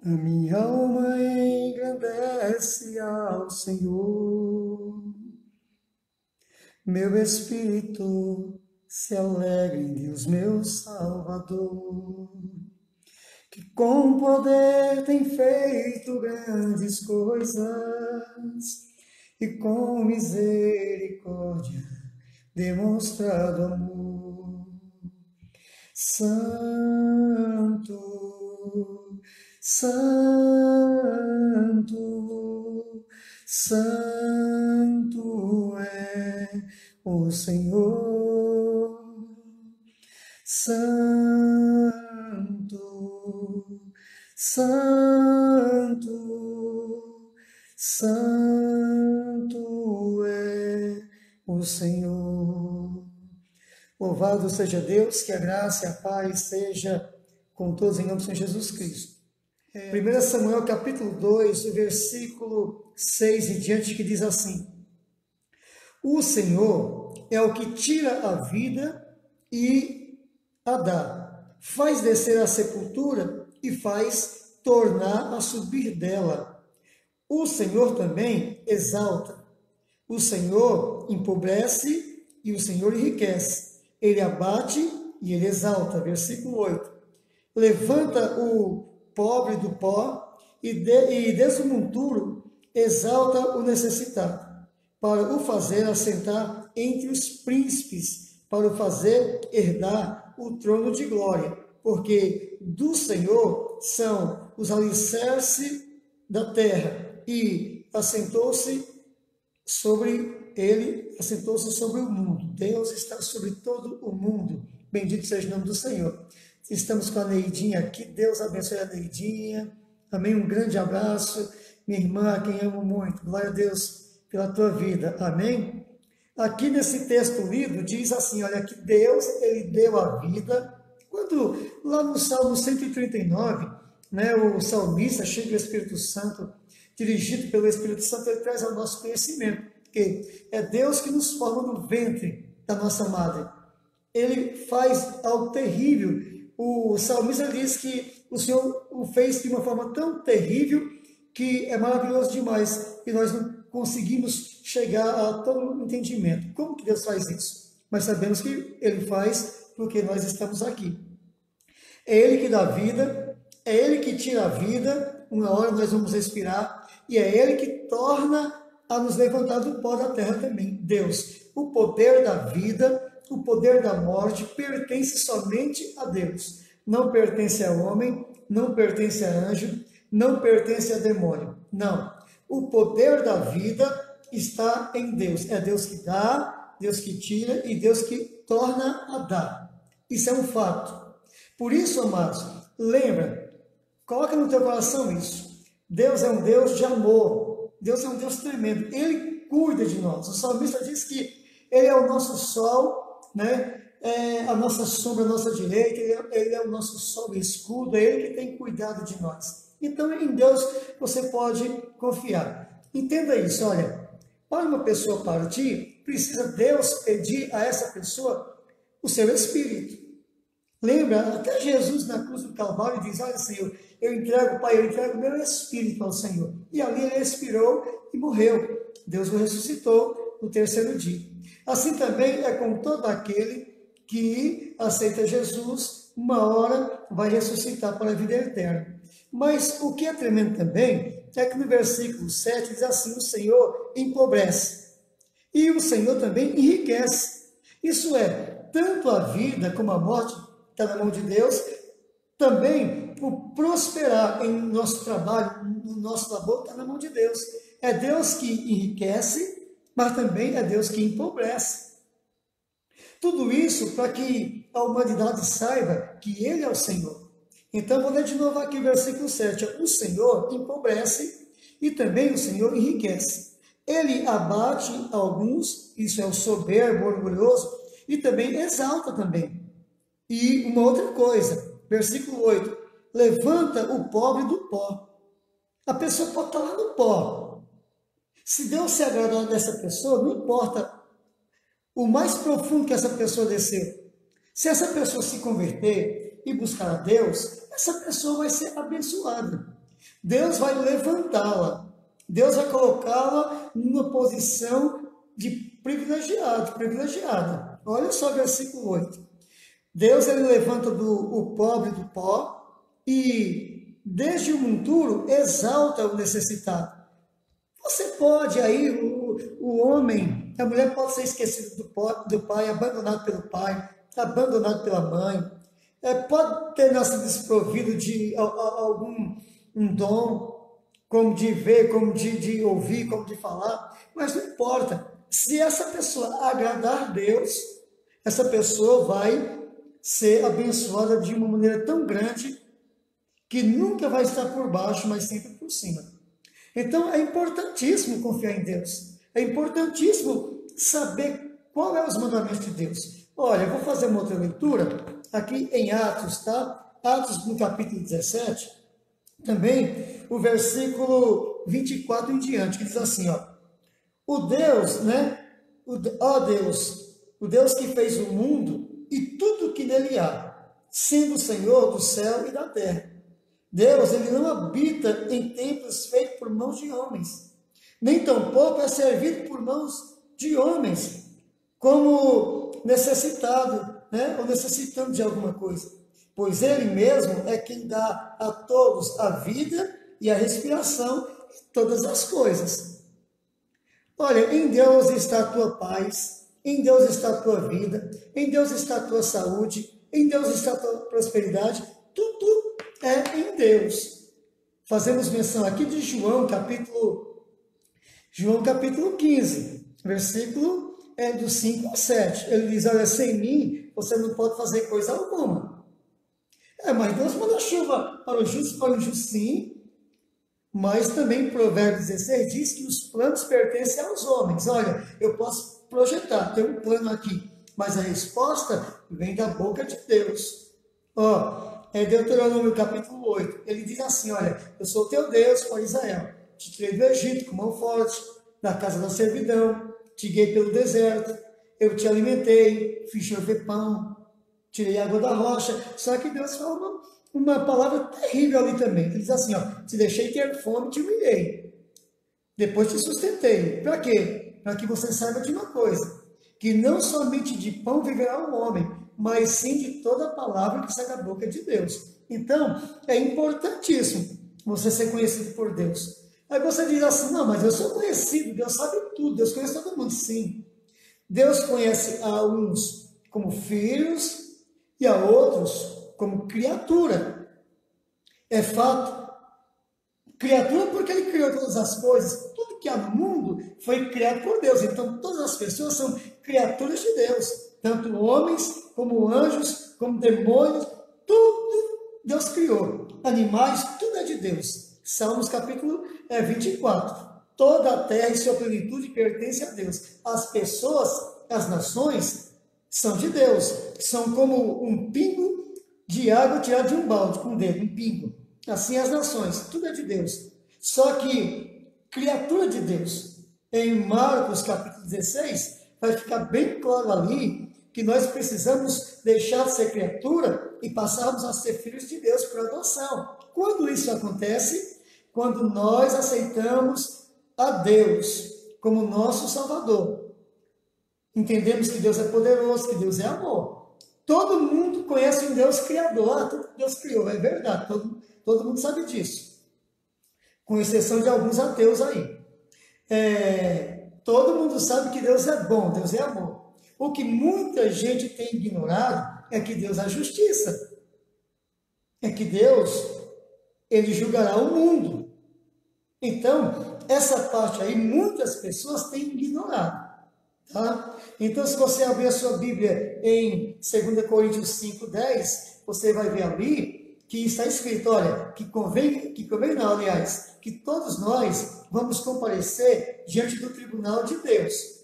A minha alma engrandece ao Senhor, meu espírito se alegra em Deus, meu Salvador, que com poder tem feito grandes coisas e com misericórdia demonstrado amor. Santo, Santo, Santo é o Senhor. Santo, Santo, Santo é o Senhor. Louvado seja Deus, que a graça e a paz seja com todos em nome do Senhor Jesus Cristo. 1 Samuel capítulo 2, versículo 6 e diante, que diz assim: O Senhor é o que tira a vida e a dá, faz descer a sepultura e faz tornar a subir dela. O Senhor também exalta, o Senhor empobrece e o Senhor enriquece. Ele abate e ele exalta. Versículo 8. Levanta o pobre do pó e desde o monturo exalta o necessitado, para o fazer assentar entre os príncipes, para o fazer herdar o trono de glória, porque do Senhor são os alicerces da terra, e assentou-se sobre o mundo. Deus está sobre todo o mundo. Bendito seja o nome do Senhor. Estamos com a Neidinha aqui. Deus abençoe a Neidinha. Amém. Um grande abraço. Minha irmã, a quem amo muito. Glória a Deus pela tua vida. Amém. Aqui nesse texto lido, diz assim, olha, que Deus, ele deu a vida. Quando, lá no Salmo 139, né, o salmista, cheio do Espírito Santo, dirigido pelo Espírito Santo, ele traz ao nosso conhecimento, porque é Deus que nos forma no ventre da nossa madre. Ele faz algo terrível. O salmista diz que o Senhor o fez de uma forma tão terrível que é maravilhoso demais e nós não conseguimos chegar a todo entendimento. Como que Deus faz isso? Mas sabemos que Ele faz porque nós estamos aqui. É Ele que dá vida, é Ele que tira a vida, uma hora nós vamos respirar, e é Ele que torna a nos levantar do pó da terra também. Deus, o poder da vida, o poder da morte pertence somente a Deus. Não pertence a homem, não pertence a anjo, não pertence a demônio. Não. O poder da vida está em Deus. É Deus que dá, Deus que tira e Deus que torna a dar. Isso é um fato. Por isso, amados, lembra, coloca no teu coração isso. Deus é um Deus de amor. Deus é um Deus tremendo. Ele cuida de nós. O salmista diz que Ele é o nosso sol, né? É a nossa sombra, a nossa direita. Ele é o nosso sol e escudo. É Ele que tem cuidado de nós. Então, em Deus você pode confiar. Entenda isso, olha. Para uma pessoa partir, precisa Deus pedir a essa pessoa o seu espírito. Lembra, até Jesus na cruz do Calvário diz, olha, Senhor, eu entrego, Pai, eu entrego meu espírito ao Senhor. E ali ele expirou e morreu. Deus o ressuscitou no terceiro dia. Assim também é com todo aquele que aceita Jesus, uma hora vai ressuscitar para a vida eterna. Mas o que é tremendo também é que no versículo 7 diz assim, o Senhor empobrece e o Senhor também enriquece. Isso é, tanto a vida como a morte está na mão de Deus, também o prosperar em nosso trabalho, no nosso labor, está na mão de Deus. É Deus que enriquece, mas também é Deus que empobrece. Tudo isso para que a humanidade saiba que Ele é o Senhor. Então, vou ler de novo aqui o versículo 7. O Senhor empobrece e também o Senhor enriquece. Ele abate alguns, isso é o soberbo, orgulhoso, e também exalta também. E uma outra coisa, versículo 8, levanta o pobre do pó. A pessoa pode estar lá no pó. Se Deus se agradar dessa pessoa, não importa o mais profundo que essa pessoa desceu. Se essa pessoa se converter e buscar a Deus, essa pessoa vai ser abençoada. Deus vai levantá-la. Deus vai colocá-la numa posição de privilegiada. Olha só o versículo 8. Deus ele levanta o pobre do pó e desde o monturo exalta o necessitado. Você pode aí, o homem, a mulher pode ser esquecida do pai, abandonado pelo pai, abandonado pela mãe, pode ter nascido desprovido de algum um dom, como de ver, como de ouvir, como de falar, mas não importa. Se essa pessoa agradar a Deus, essa pessoa vai ser abençoada de uma maneira tão grande que nunca vai estar por baixo, mas sempre por cima. Então é importantíssimo confiar em Deus. É importantíssimo saber qual é os mandamentos de Deus. Olha, eu vou fazer uma outra leitura aqui em Atos, tá? Atos no capítulo 17, também o versículo 24 em diante, que diz assim, ó. O Deus, né? Deus, o Deus que fez o mundo e tudo que nele há, sendo o Senhor do céu e da terra. Deus, ele não habita em templos feitos por mãos de homens, nem tampouco é servido por mãos de homens, como necessitado, né? Ou necessitando de alguma coisa. Pois ele mesmo é quem dá a todos a vida e a respiração e todas as coisas. Olha, em Deus está a tua paz, em Deus está a tua vida, em Deus está a tua saúde, em Deus está a tua prosperidade, tudo é em Deus. Fazemos menção aqui de João capítulo 15, versículo do 5 ao 7. Ele diz, olha, sem mim você não pode fazer coisa alguma. Mas Deus manda chuva para o justo sim, mas também Provérbios 16 diz que os planos pertencem aos homens. Olha, eu posso projetar, tem um plano aqui, mas a resposta vem da boca de Deus. Deuteronômio capítulo 8, ele diz assim, olha, eu sou teu Deus, ó Israel, te tirei do Egito com mão forte, da casa da servidão, te guiei pelo deserto, eu te alimentei, fiz chover pão, tirei água da rocha. Só que Deus fala uma palavra terrível ali também. Ele diz assim, ó, te deixei ter fome e te humilhei. Depois te sustentei. Para quê? Para que você saiba de uma coisa, que não somente de pão viverá o homem, mas sim de toda a palavra que sai da boca de Deus. Então, é importantíssimo você ser conhecido por Deus. Aí você diz assim, não, mas eu sou conhecido, Deus sabe tudo, Deus conhece todo mundo. Sim, Deus conhece a uns como filhos, e a outros como criatura. É fato. Criatura porque ele criou todas as coisas. Tudo que há no mundo foi criado por Deus. Então todas as pessoas são criaturas de Deus. Tanto homens, como anjos, como demônios. Tudo Deus criou. Animais, tudo é de Deus. Salmos capítulo 24. Toda a terra e sua plenitude pertence a Deus. As pessoas, as nações, são de Deus, são como um pingo de água tirado de um balde, com um dedo, um pingo. Assim as nações, tudo é de Deus. Só que, criatura de Deus, em Marcos capítulo 16, vai ficar bem claro ali que nós precisamos deixar de ser criatura e passarmos a ser filhos de Deus por adoção. Quando isso acontece? Quando nós aceitamos a Deus como nosso Salvador. Entendemos que Deus é poderoso, que Deus é amor. Todo mundo conhece um Deus criador. Tudo que Deus criou, é verdade. Todo mundo sabe disso. Com exceção de alguns ateus aí. Todo mundo sabe que Deus é bom, Deus é amor. O que muita gente tem ignorado é que Deus é justiça. É que Deus, ele julgará o mundo. Então, essa parte aí, muitas pessoas têm ignorado. Tá? Então, se você abrir a sua Bíblia em 2 Coríntios 5:10, você vai ver ali que está escrito, olha, que convém não, aliás, que todos nós vamos comparecer diante do tribunal de Deus,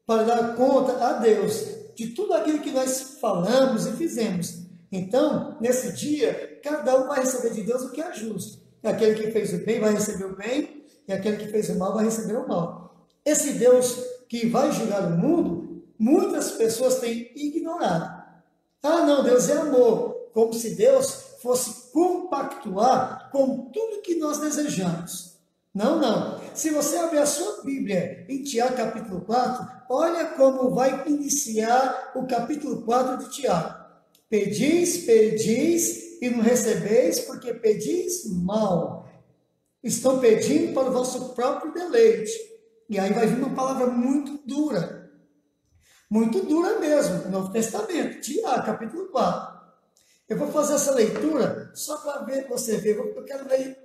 para dar conta a Deus de tudo aquilo que nós falamos e fizemos. Então, nesse dia, cada um vai receber de Deus o que é justo. Aquele que fez o bem vai receber o bem, e aquele que fez o mal vai receber o mal. Esse Deus que vai julgar o mundo, muitas pessoas têm ignorado. Não, Deus é amor. Como se Deus fosse compactuar com tudo que nós desejamos. Não, não. Se você abrir a sua Bíblia em Tiago capítulo 4, olha como vai iniciar o capítulo 4 de Tiago. Pedis, pedis e não recebeis, porque pedis mal. Estão pedindo para o vosso próprio deleite. E aí vai vir uma palavra muito dura mesmo, no Novo Testamento, Tiago, capítulo 4. Eu vou fazer essa leitura só para você ver, eu quero ler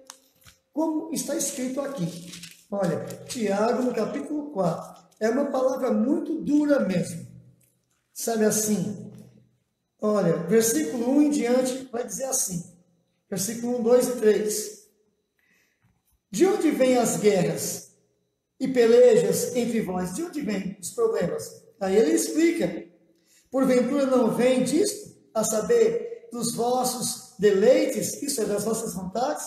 como está escrito aqui. Olha, Tiago, no capítulo 4, é uma palavra muito dura mesmo. Sabe assim, olha, versículo 1 em diante vai dizer assim, versículo 1, 2 e 3. De onde vêm as guerras e pelejas entre vós? De onde vêm os problemas? Aí ele explica, porventura não vem disto, a saber, dos vossos deleites, isso é das vossas vontades,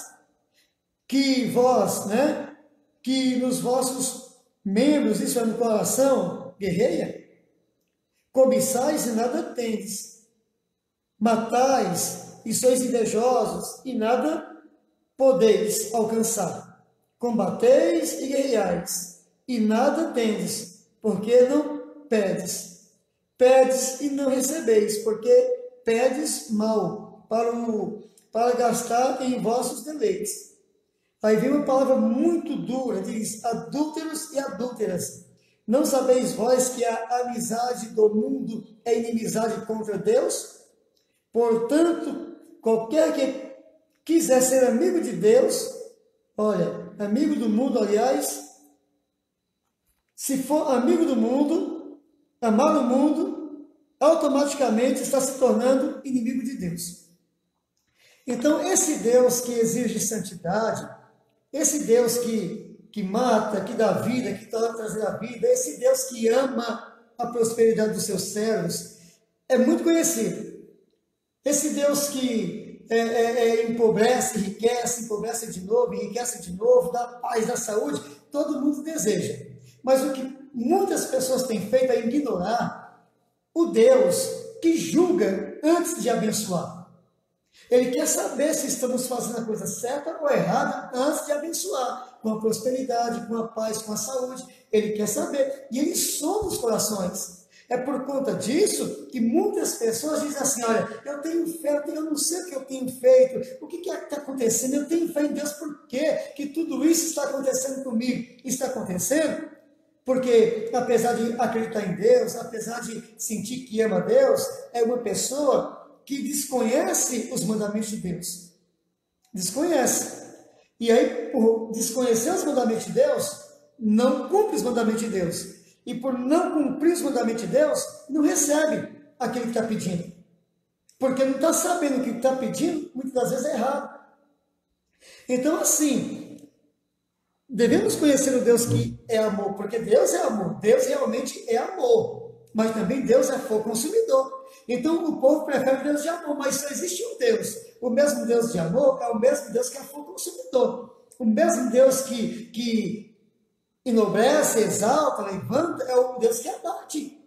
que vós, que nos vossos membros, isso é no coração, guerreia, cobiçais e nada tendes, matais e sois invejosos e nada podeis alcançar. Combateis e guerreais, e nada tendes, porque não pedes. Pedes e não recebeis, porque pedes mal, para gastar em vossos deleites. Aí vem uma palavra muito dura, diz, adúlteros e adúlteras. Não sabeis vós que a amizade do mundo é inimizade contra Deus? Portanto, qualquer que quiser ser amigo de Deus, olha, amigo do mundo, aliás, se for amigo do mundo, amar o mundo, automaticamente está se tornando inimigo de Deus. Então, esse Deus que exige santidade, esse Deus que mata, que dá vida, que está trazendo a vida, esse Deus que ama a prosperidade dos seus servos, é muito conhecido. Esse Deus que empobrece, empobrece de novo, enriquece de novo, dá paz, dá saúde, todo mundo deseja. Mas o que muitas pessoas têm feito é ignorar o Deus que julga antes de abençoar. Ele quer saber se estamos fazendo a coisa certa ou errada antes de abençoar, com a prosperidade, com a paz, com a saúde. Ele quer saber. E ele sonda os corações. É por conta disso que muitas pessoas dizem assim, olha, eu tenho fé, eu não sei o que eu tenho feito, o que está acontecendo, eu tenho fé em Deus, por quê que tudo isso está acontecendo comigo? Está acontecendo porque, apesar de acreditar em Deus, apesar de sentir que ama Deus, é uma pessoa que desconhece os mandamentos de Deus. Desconhece. E aí, por desconhecer os mandamentos de Deus, não cumpre os mandamentos de Deus. E por não cumprir os mandamentos de Deus, não recebe aquele que está pedindo. Porque não está sabendo o que está pedindo, muitas das vezes é errado. Então, assim, devemos conhecer o Deus que é amor, porque Deus é amor, Deus realmente é amor, mas também Deus é fogo consumidor. Então o povo prefere Deus de amor, mas só existe um Deus. O mesmo Deus de amor é o mesmo Deus que é fogo consumidor. O mesmo Deus que enobrece, exalta, levanta, é o Deus que abate.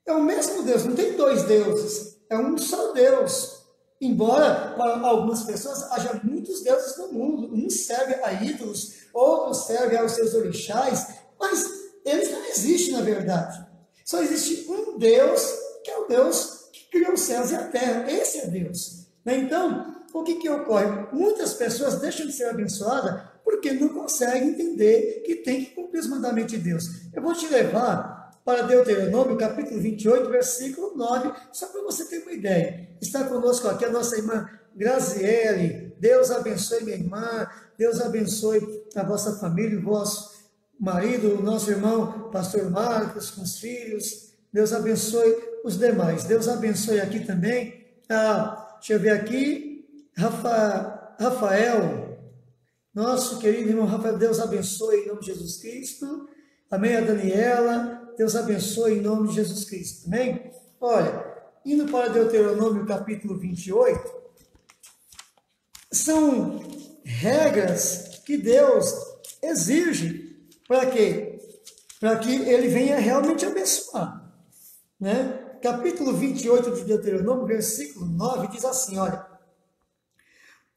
É o mesmo Deus, não tem dois deuses, é um só Deus. Embora para algumas pessoas haja muitos deuses no mundo, uns servem a ídolos, outros servem aos seus orixás, mas eles não existem na verdade. Só existe um Deus, que é o Deus que criou os céus e a terra. Esse é Deus. Então, o que ocorre? Muitas pessoas deixam de ser abençoadas porque não conseguem entender que tem que cumprir os mandamentos de Deus. Eu vou te levar para Deuteronômio, capítulo 28, versículo 9, só para você ter uma ideia. Está conosco aqui a nossa irmã Graziele. Deus abençoe minha irmã, Deus abençoe a vossa família, o vosso marido, o nosso irmão pastor Marcos, com os filhos. Deus abençoe os demais. Deus abençoe aqui também, deixa eu ver aqui, Rafael, nosso querido irmão Rafael, Deus abençoe em nome de Jesus Cristo. Amém, a Daniela, Deus abençoe em nome de Jesus Cristo. Amém? Olha, indo para Deuteronômio capítulo 28, são regras que Deus exige para quê? Para que ele venha realmente abençoar. Né? Capítulo 28 de Deuteronômio, versículo 9, diz assim, olha,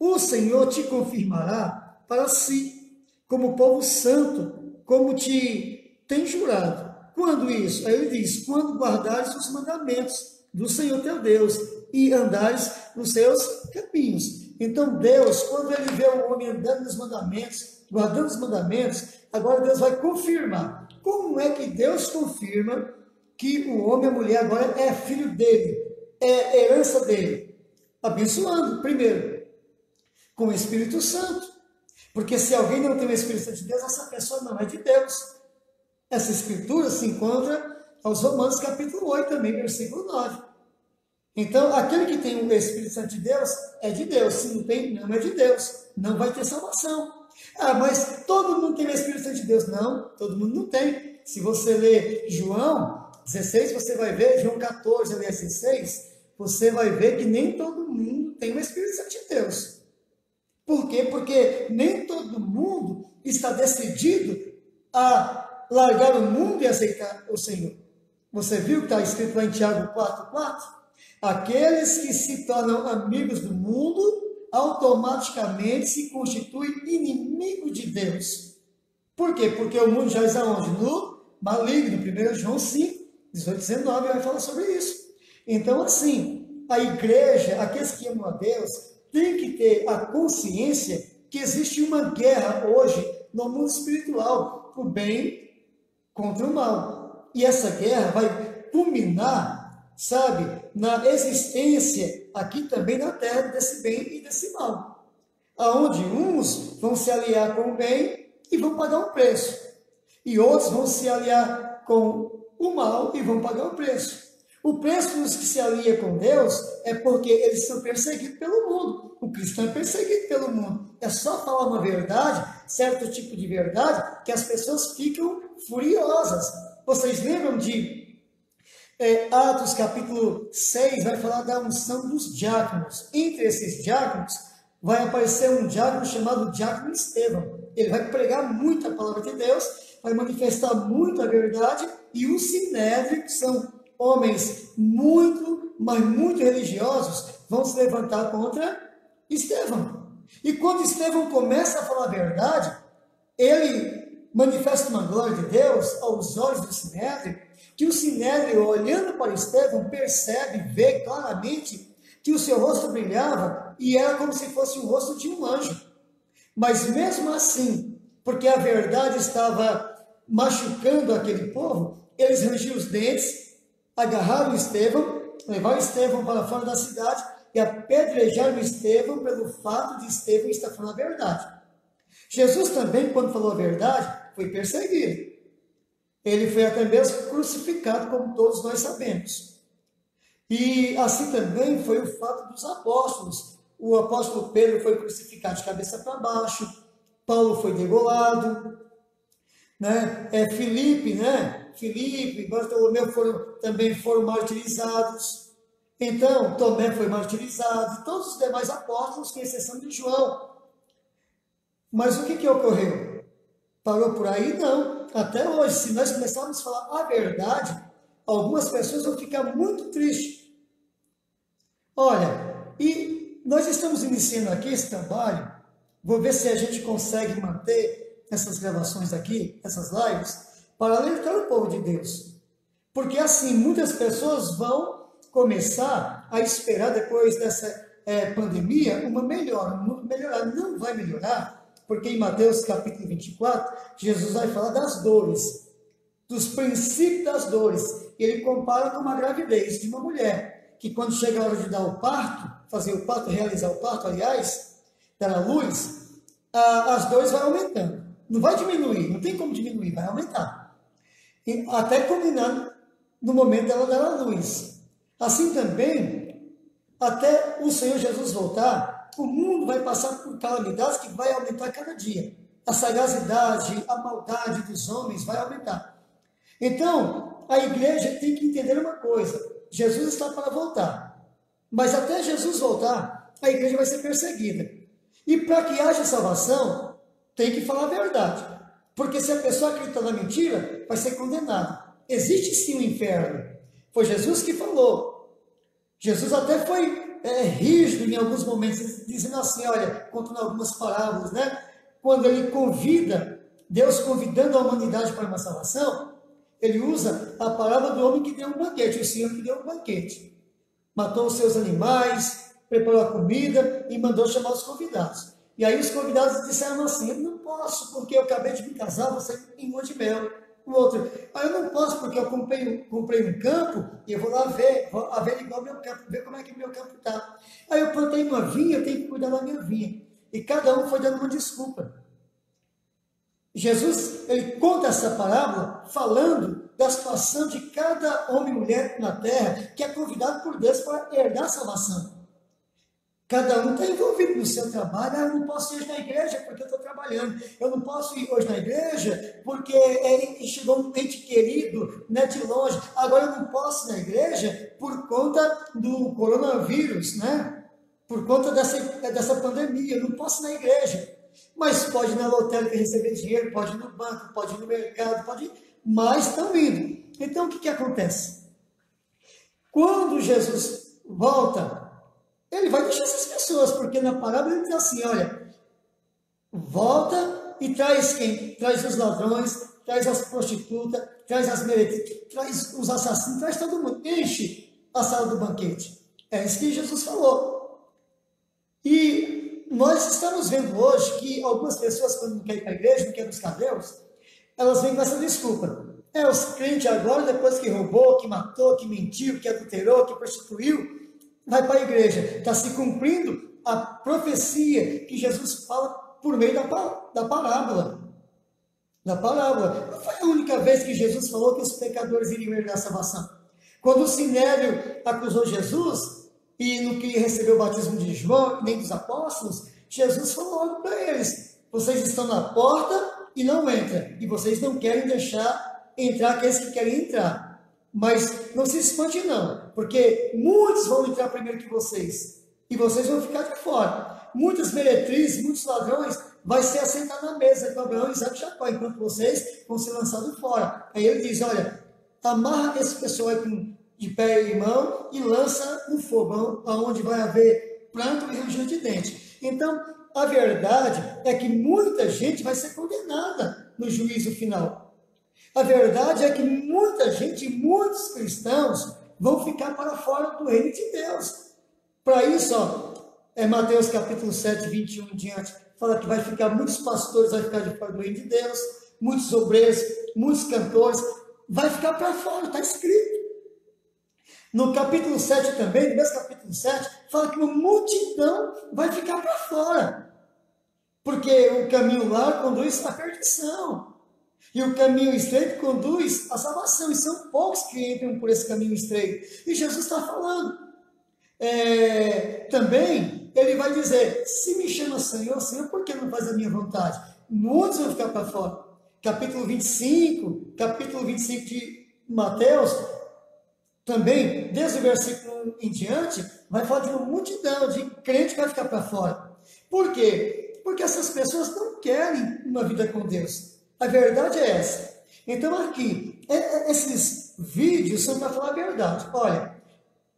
o Senhor te confirmará para si, como povo santo, como te tem jurado. Quando isso? Aí ele diz, quando guardares os mandamentos do Senhor teu Deus e andares nos seus caminhos. Então Deus, quando ele vê o homem andando nos mandamentos, guardando os mandamentos, agora Deus vai confirmar. Como é que Deus confirma que o homem e a mulher agora é filho dele, é herança dele? Abençoando, primeiro, com o Espírito Santo. Porque se alguém não tem o Espírito Santo de Deus, essa pessoa não é de Deus. Essa escritura se encontra aos Romanos capítulo 8 também, versículo 9. Então, aquele que tem o Espírito Santo de Deus, é de Deus. Se não tem, não é de Deus. Não vai ter salvação. Ah, mas todo mundo tem o Espírito Santo de Deus. Não, todo mundo não tem. Se você ler João 16, você vai ver, João 14, aliás 16, você vai ver que nem todo mundo tem o Espírito Santo de Deus. Por quê? Porque nem todo mundo está decidido a largar o mundo e aceitar o Senhor. Você viu que está escrito lá em Tiago 4:4? Aqueles que se tornam amigos do mundo, automaticamente se constituem inimigo de Deus. Por quê? Porque o mundo já está onde? No maligno. 1 João 5, 18, 19, vai falar sobre isso. Então, assim, a igreja, aqueles que amam a Deus, tem que ter a consciência que existe uma guerra hoje no mundo espiritual, o bem contra o mal. E essa guerra vai culminar, sabe, na existência aqui também na terra desse bem e desse mal. Aonde uns vão se aliar com o bem e vão pagar um preço. E outros vão se aliar com o mal e vão pagar o preço. O preço dos que se alia com Deus é porque eles são perseguidos pelo mundo. O cristão é perseguido pelo mundo. É só falar uma verdade, certo tipo de verdade, que as pessoas ficam furiosas. Vocês lembram de Atos capítulo 6, vai falar da unção dos diáconos. Entre esses diáconos, vai aparecer um diácono chamado diácono Estevão. Ele vai pregar muito a palavra de Deus, vai manifestar muito a verdade, e o sinédrio, que são homens muito, mas muito religiosos, vão se levantar contra Estevão. E quando Estevão começa a falar a verdade, ele manifesta uma glória de Deus aos olhos do sinédrio, que o sinédrio, olhando para Estevão, percebe, vê claramente que o seu rosto brilhava e era como se fosse o rosto de um anjo. Mas mesmo assim, porque a verdade estava machucando aquele povo, eles rangiam os dentes, agarraram Estevão, levaram Estevão para fora da cidade e apedrejaram Estevão pelo fato de Estevão estar falando a verdade. Jesus também, quando falou a verdade, foi perseguido. Ele foi até mesmo crucificado, como todos nós sabemos. E assim também foi o fato dos apóstolos. O apóstolo Pedro foi crucificado de cabeça para baixo, Paulo foi degolado, Filipe, Bartolomeu também foram martirizados. Então, Tomé foi martirizado, todos os demais apóstolos, com exceção de João. Mas o que ocorreu? Parou por aí? Não. Até hoje, se nós começarmos a falar a verdade, algumas pessoas vão ficar muito tristes. Olha, e nós estamos iniciando aqui esse trabalho, vou ver se a gente consegue manter essas gravações aqui, essas lives, para alertar o povo de Deus. Porque assim, muitas pessoas vão começar a esperar depois dessa pandemia uma melhora. O mundo melhorar. Não vai melhorar, porque em Mateus capítulo 24, Jesus vai falar das dores, dos princípios das dores. Ele compara com uma gravidez de uma mulher, que quando chega a hora de dar o parto, fazer o parto, realizar o parto, aliás, dar a luz, as dores vão aumentando. Não vai diminuir, não tem como diminuir, vai aumentar. E até culminando no momento dela dar a luz. Assim também, até o Senhor Jesus voltar, o mundo vai passar por calamidades que vai aumentar cada dia. A sagacidade, a maldade dos homens vai aumentar. Então, a igreja tem que entender uma coisa: Jesus está para voltar. Mas até Jesus voltar, a igreja vai ser perseguida. E para que haja salvação, tem que falar a verdade. Porque se a pessoa acreditar na mentira, vai ser condenada. Existe sim o inferno. Foi Jesus que falou. Jesus até foi rígido em alguns momentos, dizendo assim, olha, contando algumas parábolas, né? Quando ele convida, Deus convidando a humanidade para uma salvação, ele usa a parábola do homem que deu um banquete, o Senhor que deu um banquete. Matou os seus animais, preparou a comida e mandou chamar os convidados. E aí os convidados disseram assim, eu não posso, porque eu acabei de me casar, você em lua de mel. O outro, eu não posso, porque eu comprei um campo e eu vou lá averiguar o meu campo, ver como é que o meu campo está. Aí eu plantei uma vinha, eu tenho que cuidar da minha vinha. E cada um foi dando uma desculpa. Jesus, ele conta essa parábola falando da situação de cada homem e mulher na terra que é convidado por Deus para herdar a salvação. Cada um está envolvido no seu trabalho. Eu não posso ir hoje na igreja porque eu estou trabalhando. Eu não posso ir hoje na igreja porque chegou um ente querido, né, de longe. Agora eu não posso ir na igreja por conta do coronavírus, né? Por conta dessa pandemia. Eu não posso ir na igreja. Mas pode ir na lotérica receber dinheiro, pode ir no banco, pode ir no mercado, pode ir, mas estão indo. Então o que acontece? Quando Jesus volta, ele vai deixar essas pessoas, porque na parábola ele diz assim, olha, volta e traz quem? Traz os ladrões, traz as prostitutas, traz as meretriz, traz os assassinos, traz todo mundo, enche a sala do banquete. É isso que Jesus falou. E nós estamos vendo hoje que algumas pessoas, quando não querem ir para a igreja, não querem buscar Deus, elas vêm com essa desculpa. Os crentes agora, depois que roubou, que matou, que mentiu, que adulterou, que prostituiu, vai para a igreja. Está se cumprindo a profecia que Jesus fala por meio da parábola. Da parábola. Não foi a única vez que Jesus falou que os pecadores iriam herdar a salvação. Quando o Sinédrio acusou Jesus e não queria receber o batismo de João, nem dos apóstolos, Jesus falou para eles, vocês estão na porta e não entram, e vocês não querem deixar entrar aqueles que querem entrar. Mas não se espante não, porque muitos vão entrar primeiro que vocês, e vocês vão ficar de fora. Muitas meretrizes, muitos ladrões, vai ser assentado na mesa com Abraão, Isaac e Jacó, enquanto vocês vão ser lançados fora. Aí ele diz, olha, amarra esse pessoal aí de pé e mão e lança no fogão, aonde vai haver pranto e ranger de dente. Então, a verdade é que muita gente vai ser condenada no juízo final. A verdade é que muita gente, muitos cristãos, vão ficar para fora do reino de Deus. Para isso, Mateus capítulo 7, 21 em diante, fala que vai ficar, muitos pastores vão ficar de fora do reino de Deus, muitos obreiros, muitos cantores, vai ficar para fora, está escrito. No capítulo 7 também, no mesmo capítulo 7, fala que uma multidão vai ficar para fora. Porque o caminho largo conduz à perdição. E o caminho estreito conduz à salvação. E são poucos que entram por esse caminho estreito. E Jesus está falando. Também, ele vai dizer, se me chama Senhor, Senhor, por que não faz a minha vontade? Muitos vão ficar para fora. Capítulo 25 de Mateus, também, desde o versículo 1 em diante, vai falar de uma multidão de crente que vai ficar para fora. Por quê? Porque essas pessoas não querem uma vida com Deus. A verdade é essa. Então aqui, esses vídeos são para falar a verdade. Olha,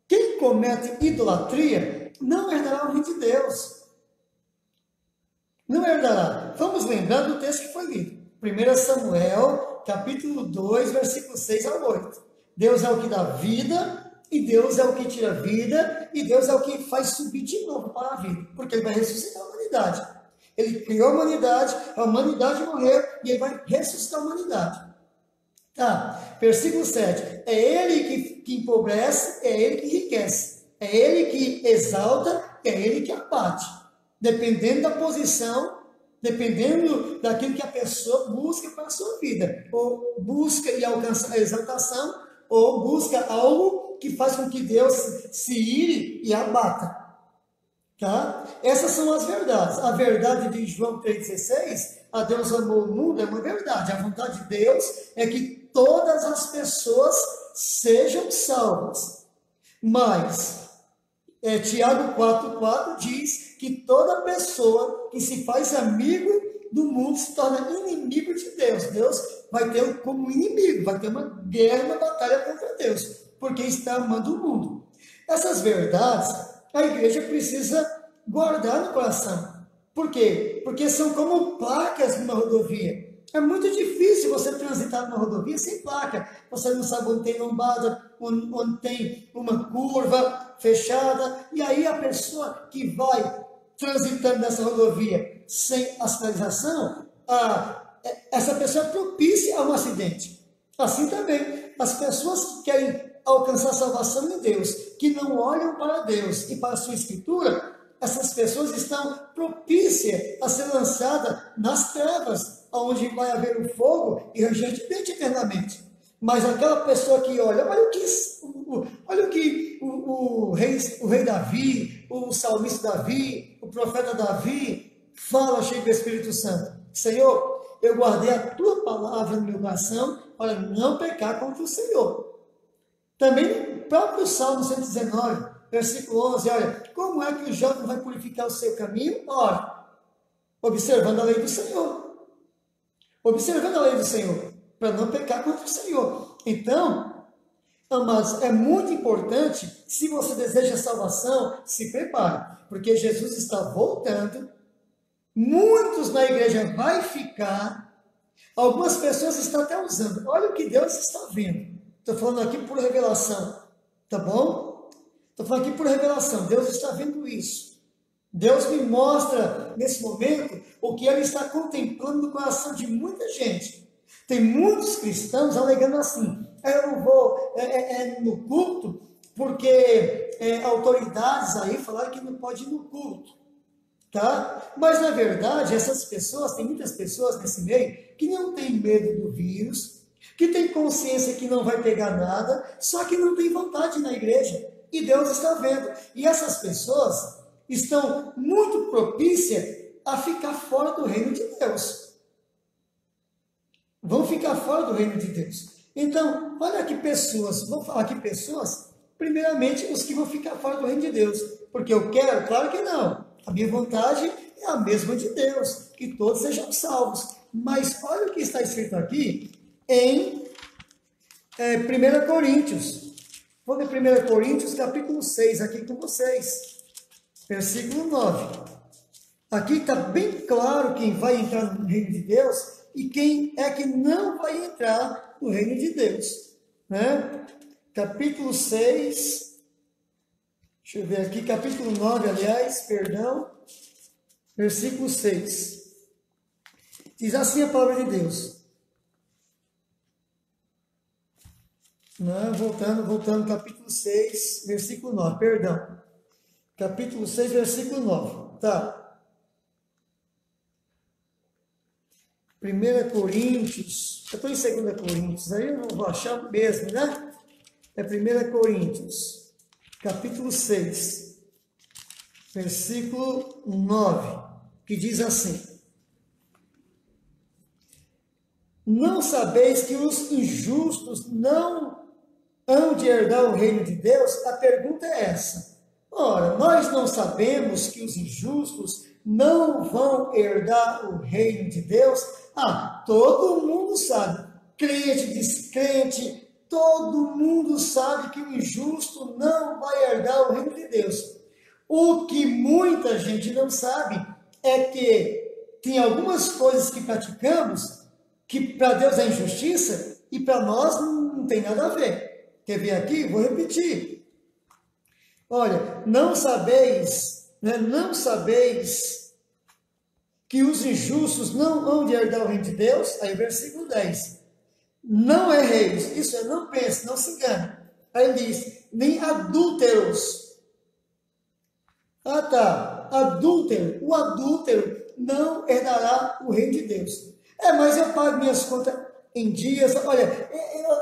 quem comete idolatria não herdará o reino de Deus. Não herdará. Vamos lembrar do texto que foi lido. 1 Samuel, capítulo 2, versículo 6 ao 8. Deus é o que dá vida, e Deus é o que tira vida, e Deus é o que faz subir de novo para a vida, porque Ele vai ressuscitar a humanidade. Ele criou a humanidade morreu, e Ele vai ressuscitar a humanidade. Tá, versículo 7. É Ele que empobrece, é Ele que enriquece. É Ele que exalta, é Ele que abate. Dependendo da posição, dependendo daquilo que a pessoa busca para a sua vida. Ou busca e alcança a exaltação, ou busca algo que faz com que Deus se ire e abata. Tá? Essas são as verdades. A verdade de João 3,16, a Deus amou o mundo, é uma verdade. A vontade de Deus é que todas as pessoas sejam salvas. Mas, Tiago 4,4 diz que toda pessoa que se faz amigo do mundo se torna inimigo de Deus. Deus vai ter como inimigo, vai ter uma guerra, uma batalha contra Deus, porque está amando o mundo. Essas verdades a igreja precisa guardar no coração. Por quê? Porque são como placas numa rodovia. É muito difícil você transitar numa rodovia sem placa. Você não sabe onde tem lombada, onde tem uma curva fechada. E aí a pessoa que vai transitando nessa rodovia sem a sinalização, essa pessoa é propícia a um acidente. Assim também, as pessoas que querem alcançar salvação em Deus, que não olham para Deus e para a sua Escritura, essas pessoas estão propícias a ser lançadas nas trevas, onde vai haver o fogo e ranger de dente eternamente. Mas aquela pessoa que olha o que o rei Davi, o salmista Davi, o profeta Davi, fala cheio do Espírito Santo. Senhor, eu guardei a tua palavra no meu coração para não pecar contra o Senhor. Também no próprio Salmo 119, versículo 11, olha, como é que o jovem vai purificar o seu caminho? Ora, observando a lei do Senhor. Observando a lei do Senhor, para não pecar contra o Senhor. Então, amados, é muito importante, se você deseja salvação, se prepare, porque Jesus está voltando, muitos na igreja vai ficar, algumas pessoas estão até usando, olha o que Deus está vendo. Estou falando aqui por revelação, tá bom? Estou falando aqui por revelação, Deus está vendo isso. Deus me mostra, nesse momento, o que Ele está contemplando no coração de muita gente. Tem muitos cristãos alegando assim, eu não vou no culto, porque autoridades aí falaram que não pode ir no culto. Tá? Mas, na verdade, essas pessoas, tem muitas pessoas nesse meio que não têm medo do vírus, que tem consciência que não vai pegar nada, só que não tem vontade na igreja. E Deus está vendo. E essas pessoas estão muito propícias a ficar fora do reino de Deus. Vão ficar fora do reino de Deus. Então, olha aqui pessoas, vou falar aqui pessoas, primeiramente os que vão ficar fora do reino de Deus. Porque eu quero? Claro que não. A minha vontade é a mesma de Deus, que todos sejam salvos. Mas olha o que está escrito aqui em 1 Coríntios. Vou ler 1 Coríntios, capítulo 6, aqui com vocês. Versículo 9. Aqui está bem claro quem vai entrar no reino de Deus e quem é que não vai entrar no reino de Deus. Né? Capítulo 6, deixa eu ver aqui, capítulo 9, aliás, perdão, versículo 6. Diz assim a palavra de Deus. Não, voltando, capítulo 6, versículo 9, perdão. Capítulo 6, versículo 9, tá. 1 Coríntios, eu estou em 2 Coríntios, aí eu não vou achar mesmo, né? É 1 Coríntios, capítulo 6, versículo 9, que diz assim: não sabeis que os injustos não hão de herdar o reino de Deus? A pergunta é essa. Ora, nós não sabemos que os injustos não vão herdar o reino de Deus? Todo mundo sabe. Crente, descrente, todo mundo sabe que o injusto não vai herdar o reino de Deus. O que muita gente não sabe é que tem algumas coisas que praticamos que para Deus é injustiça e para nós não tem nada a ver. Quer ver aqui? Vou repetir. Olha, não sabeis que os injustos não hão de herdar o reino de Deus? Aí versículo 10. Não erreis, isso é, não pense, não se engane. Aí ele diz, nem adúlteros. Adúltero, o adúltero não herdará o reino de Deus. Mas eu pago minhas contas em dias. Olha,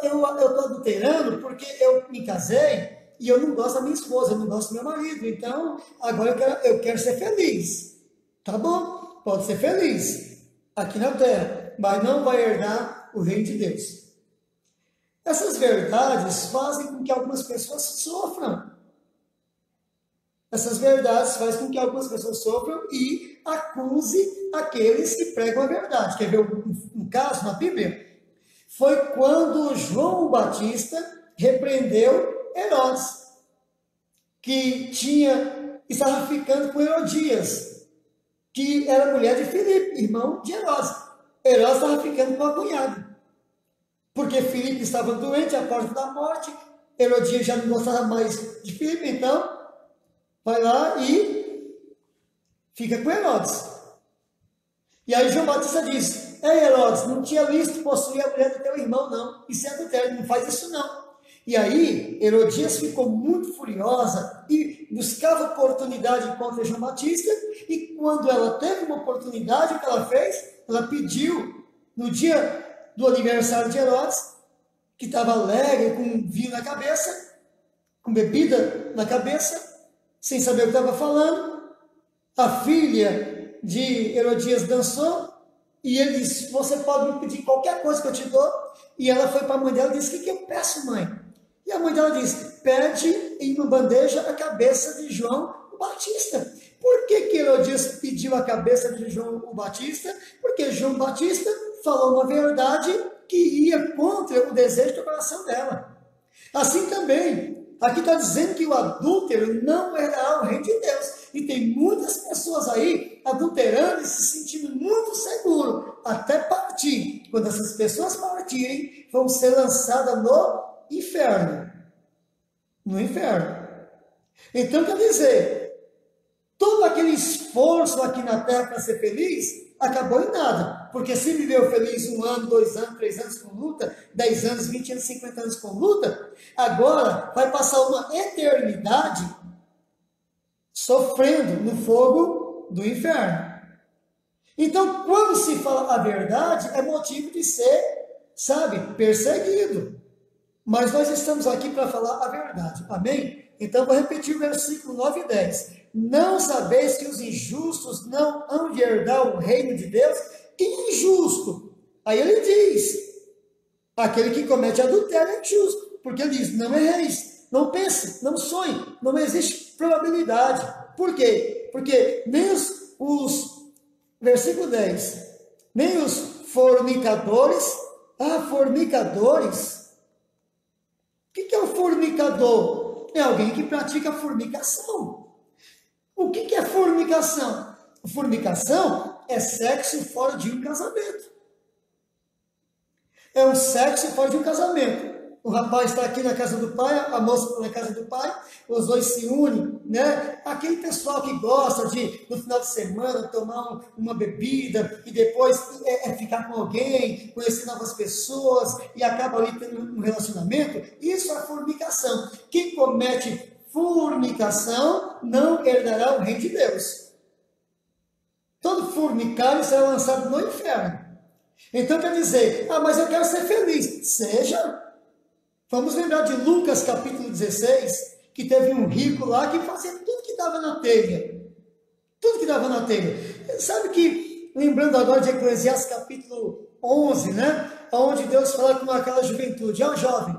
eu estou adulterando porque eu me casei e eu não gosto da minha esposa, eu não gosto do meu marido. Então, agora eu quero ser feliz. Tá bom, pode ser feliz aqui na terra, mas não vai herdar o reino de Deus. Essas verdades fazem com que algumas pessoas sofram. Essas verdades fazem com que algumas pessoas sofram e acuse aqueles que pregam a verdade. Quer ver um caso na Bíblia? Foi quando João Batista repreendeu Herodes, que tinha estava ficando com Herodias, que era mulher de Filipe, irmão de Herodes. Herodes estava ficando com a cunhada, porque Filipe estava doente, à porta da morte. Herodias já não gostava mais de Filipe, então vai lá e fica com Herodes. E aí João Batista diz: ei, Herodes, não tinha visto possuir a mulher do teu irmão, não. Isso é adultério, não faz isso não. E aí Herodias ficou muito furiosa e buscava oportunidade contra João Batista. E quando ela teve uma oportunidade, o que ela fez? Ela pediu, no dia do aniversário de Herodes, que estava alegre, com vinho na cabeça, com bebida na cabeça, sem saber o que estava falando, a filha de Herodias dançou, e ele disse: você pode me pedir qualquer coisa que eu te dou. E ela foi para a mãe dela e disse: o que eu peço, mãe? E a mãe dela disse: pede em uma bandeja a cabeça de João o Batista. Por que Herodias pediu a cabeça de João o Batista? Porque João Batista falou uma verdade que ia contra o desejo do coração dela. Assim também, aqui está dizendo que o adúltero não herdará o reino de Deus. E tem muitas pessoas aí adulterando e se sentindo muito seguro até partir. Quando essas pessoas partirem, vão ser lançadas no inferno. No inferno. Então, quer dizer, todo aquele esforço aqui na terra para ser feliz acabou em nada. Porque se viveu feliz 1 ano, 2 anos, 3 anos com luta, 10 anos, 20 anos, 50 anos com luta, agora vai passar uma eternidade sofrendo no fogo do inferno. Então, quando se fala a verdade, é motivo de ser, perseguido. Mas nós estamos aqui para falar a verdade. Amém? Então, vou repetir o versículo 9 e 10. Não sabeis que os injustos não hão de herdar o reino de Deus? Quem é injusto? Aí ele diz: aquele que comete adultério é injusto. Porque ele diz: não erreis, não pense, não sonhe, não existe probabilidade. Por quê? Porque nem versículo 10, nem os fornicadores, fornicadores. O que é o fornicador? É alguém que pratica fornicação. O que é fornicação? Fornicação é sexo fora de um casamento. É um sexo fora de um casamento. O rapaz está aqui na casa do pai, a moça está na casa do pai, os dois se unem, né? Aquele pessoal que gosta de, no final de semana, tomar uma bebida e depois ficar com alguém, conhecer novas pessoas e acaba ali tendo um relacionamento, isso é fornicação. Quem comete fornicação não herdará o reino de Deus. Todo fornicário será lançado no inferno. Então quer dizer: mas eu quero ser feliz. Seja. Vamos lembrar de Lucas capítulo 16, que teve um rico lá que fazia tudo que dava na telha. Tudo que dava na telha. Sabe que, lembrando agora de Eclesiastes capítulo 11, né? Onde Deus fala com aquela juventude: jovem,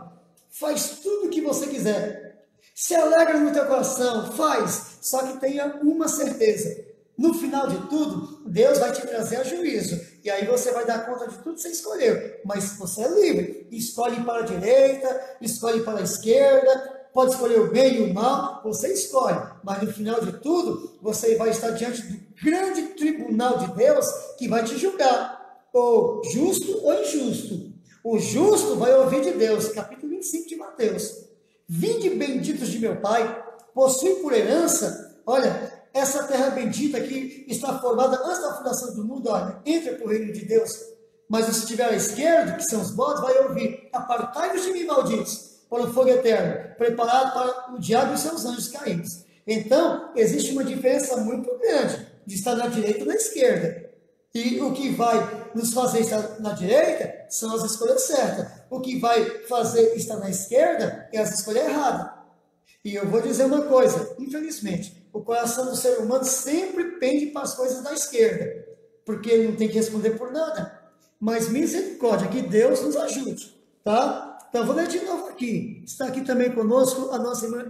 faz tudo o que você quiser. Se alegra no teu coração, faz. Só que tenha uma certeza: no final de tudo, Deus vai te trazer a juízo. E aí você vai dar conta de tudo que você escolheu. Mas você é livre. Escolhe para a direita, escolhe para a esquerda, pode escolher o bem e o mal, você escolhe. Mas no final de tudo, você vai estar diante do grande tribunal de Deus que vai te julgar. Ou justo ou injusto. O justo vai ouvir de Deus. Capítulo 25 de Mateus. Vinde benditos de meu Pai, possui por herança, olha, essa terra bendita que está formada antes da fundação do mundo, olha, entra para o reino de Deus. Mas se estiver à esquerda, que são os bodes, vai ouvir: apartai-vos de mim, malditos, para o fogo eterno, preparado para o diabo e os seus anjos caídos. Então, existe uma diferença muito grande de estar na direita ou na esquerda. E o que vai nos fazer estar na direita são as escolhas certas. O que vai fazer estar na esquerda é as escolhas erradas. E eu vou dizer uma coisa: infelizmente, o coração do ser humano sempre pende para as coisas da esquerda, porque ele não tem que responder por nada. Mas misericórdia, que Deus nos ajude, tá? Então, vou ler de novo aqui. Está aqui também conosco a nossa irmã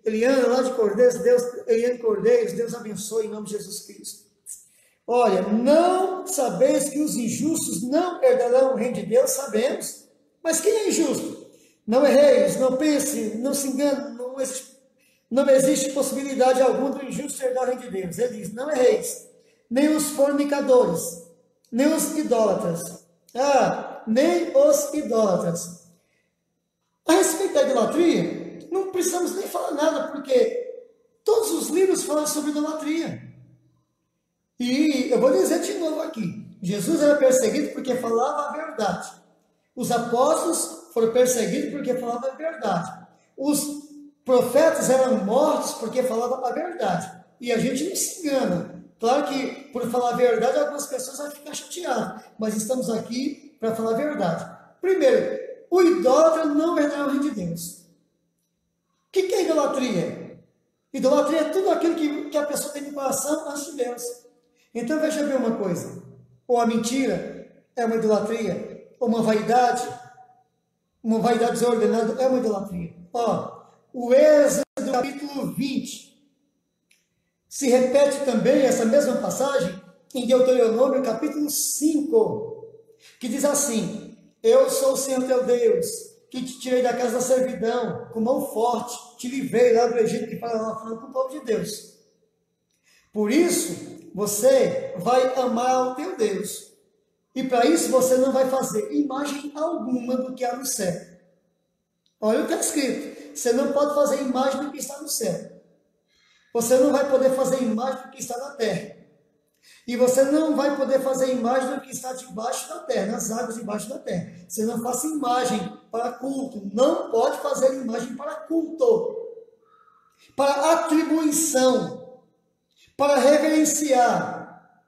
Eliana, lá de Cordeiros. Eliane Cordeiros, Deus abençoe em nome de Jesus Cristo. Olha, não sabeis que os injustos não herdarão o reino de Deus? Sabemos. Mas quem é injusto? Não erreis, não pense, não se engane, não existe Não existe possibilidade alguma do injusto herdar o reino de Deus. Ele diz, não erreis, nem os fornicadores, nem os idólatras. Nem os idólatras. A respeito da idolatria, não precisamos nem falar nada, porque todos os livros falam sobre idolatria. E eu vou dizer de novo aqui, Jesus era perseguido porque falava a verdade. Os apóstolos foram perseguidos porque falavam a verdade. Os profetas eram mortos porque falavam a verdade. E a gente não se engana. Claro que por falar a verdade, algumas pessoas vão ficar chateadas. Mas estamos aqui para falar a verdade. Primeiro, o idólatra não herdará o reino de Deus. O que é idolatria? Idolatria é tudo aquilo que a pessoa tem no coração antes de Deus. Então veja bem uma coisa. Ou a mentira é uma idolatria. Ou uma vaidade desordenada é uma idolatria. O Êxodo capítulo 20. Se repete também essa mesma passagem em Deuteronômio capítulo 5, que diz assim, eu sou o Senhor teu Deus, que te tirei da casa da servidão, com mão forte, te livrei lá do Egito, que falando com o povo de Deus. Por isso, você vai amar o teu Deus. E para isso você não vai fazer imagem alguma do que há no céu. Olha o que está escrito. Você não pode fazer imagem do que está no céu. Você não vai poder fazer imagem do que está na terra. E você não vai poder fazer imagem do que está debaixo da terra, nas águas debaixo da terra. Você não faça imagem para culto. Não pode fazer imagem para culto. Para atribuição. Para reverenciar.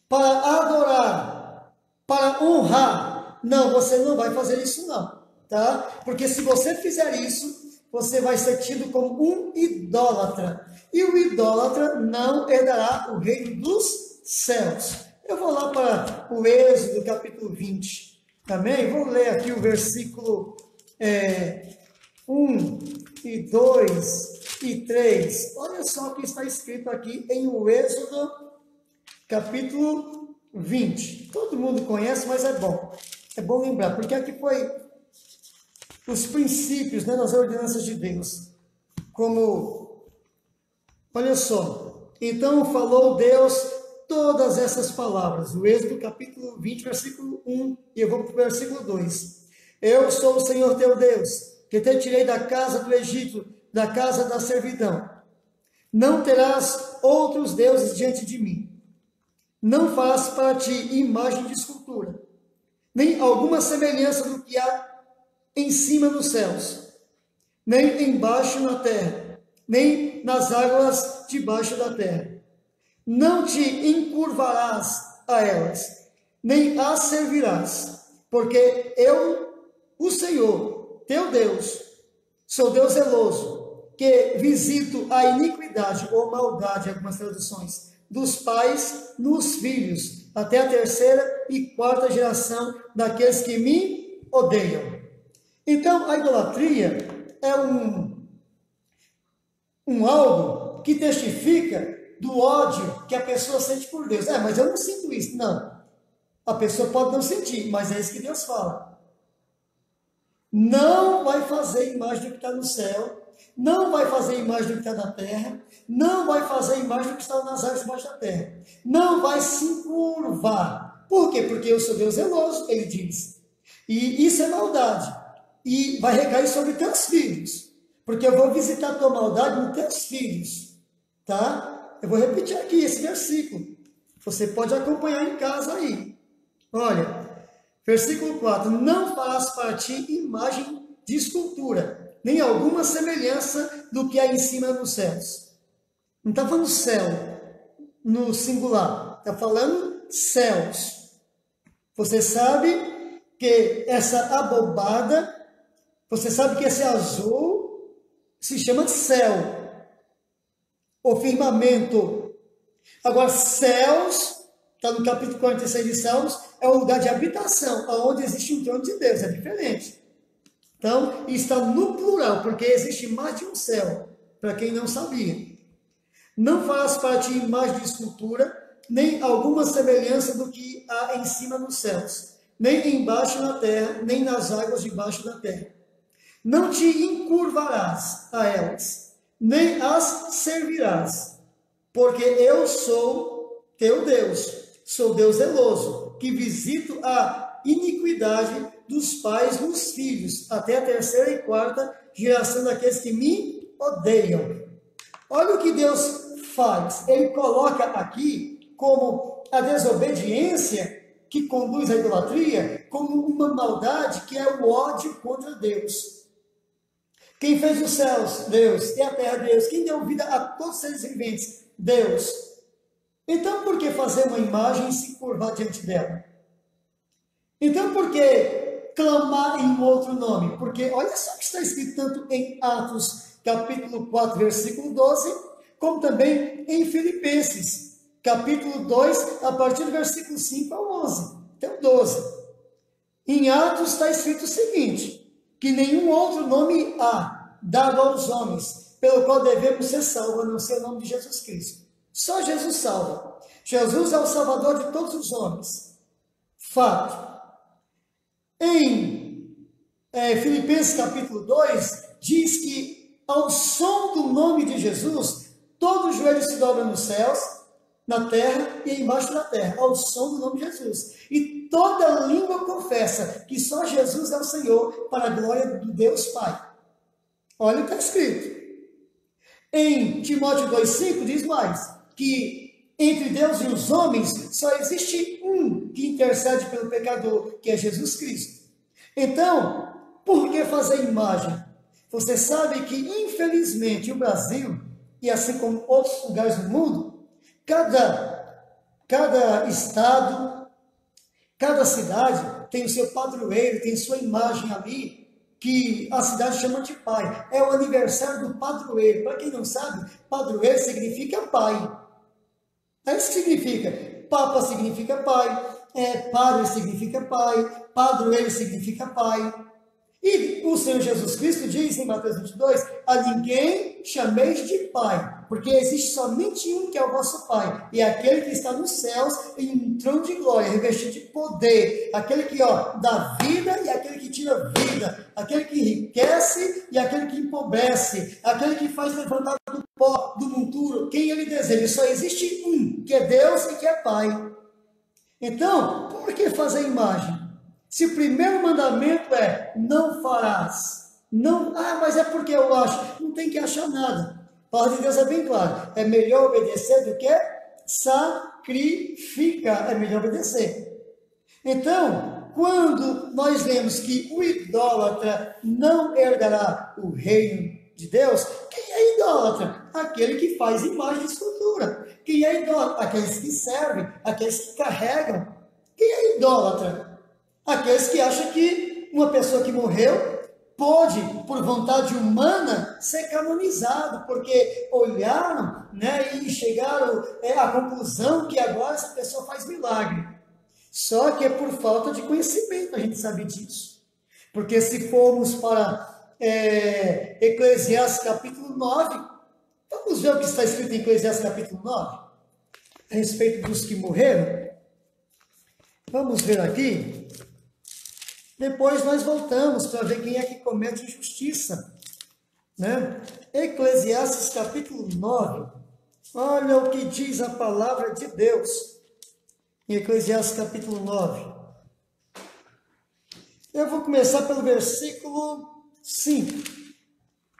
Para adorar. Para honrar. Não, você não vai fazer isso não. Tá? Porque se você fizer isso, você vai ser tido como um idólatra. E o idólatra não herdará o reino dos céus. Eu vou lá para o Êxodo capítulo 20. Também vou ler aqui o versículo 1 e 2 e 3. Olha só o que está escrito aqui em o Êxodo capítulo 20. Todo mundo conhece, mas é bom. É bom lembrar, porque aqui foi os princípios, né, das ordenanças de Deus. Como, olha só, então falou Deus todas essas palavras, o Êxodo capítulo 20, versículo 1, e eu vou para o versículo 2. Eu sou o Senhor teu Deus, que te tirei da casa do Egito, da casa da servidão. Não terás outros deuses diante de mim. Não farás para ti imagem de escultura, nem alguma semelhança do que há em cima nos céus, nem embaixo na terra, nem nas águas debaixo da terra. Não te encurvarás a elas, nem as servirás, porque eu, o Senhor, teu Deus, sou Deus zeloso, que visito a iniquidade ou maldade, algumas traduções, dos pais nos filhos, até a terceira e quarta geração daqueles que me odeiam. Então, a idolatria é um algo que testifica do ódio que a pessoa sente por Deus. Mas eu não sinto isso. Não. A pessoa pode não sentir, mas é isso que Deus fala. Não vai fazer imagem do que está no céu, não vai fazer imagem do que está na terra, não vai fazer imagem do que está nas águas debaixo da terra. Não vai se encurvar. Por quê? Porque eu sou Deus zeloso, ele diz. E isso é maldade. E vai recair sobre teus filhos. Porque eu vou visitar a tua maldade nos teus filhos. Tá? Eu vou repetir aqui esse versículo. Você pode acompanhar em casa aí. Olha, versículo 4. Não farás para ti imagem de escultura, nem alguma semelhança do que há em cima nos céus. Não está falando céu no singular. Está falando céus. Você sabe que essa abobada, você sabe que esse azul se chama céu, o firmamento. Agora, céus, está no capítulo 46 de Salmos, é o lugar de habitação, onde existe um trono de Deus, é diferente. Então, está no plural, porque existe mais de um céu, para quem não sabia. Não farás para ti imagem de escultura, nem alguma semelhança do que há em cima nos céus, nem embaixo na terra, nem nas águas debaixo da terra. Não te encurvarás a elas, nem as servirás, porque eu sou teu Deus, sou Deus zeloso, que visito a iniquidade dos pais nos filhos, até a terceira e quarta geração daqueles que me odeiam. Olha o que Deus faz. Ele coloca aqui como a desobediência que conduz à idolatria, como uma maldade que é o ódio contra Deus. Quem fez os céus? Deus. E a terra? Deus. Quem deu vida a todos os seres viventes? Deus. Então, por que fazer uma imagem e se curvar diante dela? Então, por que clamar em um outro nome? Porque olha só o que está escrito tanto em Atos, capítulo 4, versículo 12, como também em Filipenses, capítulo 2, a partir do versículo 5 ao 11. Então, 12. Em Atos está escrito o seguinte, que nenhum outro nome há dado aos homens, pelo qual devemos ser salvos, a não ser o nome de Jesus Cristo. Só Jesus salva. Jesus é o Salvador de todos os homens. Fato. Em Filipenses capítulo 2, diz que ao som do nome de Jesus, todo o joelho se dobra nos céus, na terra e embaixo da terra, ao som do nome de Jesus. E toda língua confessa que só Jesus é o Senhor, para a glória do Deus Pai. Olha o que está escrito. Em Timóteo 2,5 diz mais, que entre Deus e os homens só existe um que intercede pelo pecador, que é Jesus Cristo. Então, por que fazer imagem? Você sabe que, infelizmente, o Brasil, e assim como outros lugares do mundo, cada estado, cada cidade tem o seu padroeiro, tem sua imagem ali, que a cidade chama de pai. É o aniversário do padroeiro. Para quem não sabe, padroeiro significa pai. É isso que significa. Papa significa pai, padre significa pai, padroeiro significa pai. E o Senhor Jesus Cristo diz em Mateus 22, a ninguém chameis de pai, porque existe somente um que é o vosso pai, e é aquele que está nos céus em um trono de glória, revestido de poder, aquele que dá vida e aquele que tira vida, aquele que enriquece e aquele que empobrece, aquele que faz levantar do pó, do monturo, quem ele deseja. Só existe um, que é Deus e que é Pai. Então, por que fazer imagem? Se o primeiro mandamento é, não farás. Não, mas é porque eu acho. Não tem que achar nada. A palavra de Deus é bem clara. É melhor obedecer do que sacrificar. É melhor obedecer. Então, quando nós lemos que o idólatra não herdará o reino de Deus, quem é idólatra? Aquele que faz imagem de escultura. Quem é idólatra? Aqueles que servem, aqueles que carregam. Quem é idólatra? Aqueles que acham que uma pessoa que morreu pode, por vontade humana, ser canonizado, porque olharam, e chegaram à conclusão que agora essa pessoa faz milagre. Só que é por falta de conhecimento, a gente sabe disso. Porque se formos para Eclesiastes capítulo 9, vamos ver o que está escrito em Eclesiastes capítulo 9, a respeito dos que morreram. Vamos ver aqui. Depois nós voltamos para ver quem é que comete injustiça. Eclesiastes capítulo 9. Olha o que diz a palavra de Deus. Em Eclesiastes capítulo 9. Eu vou começar pelo versículo 5.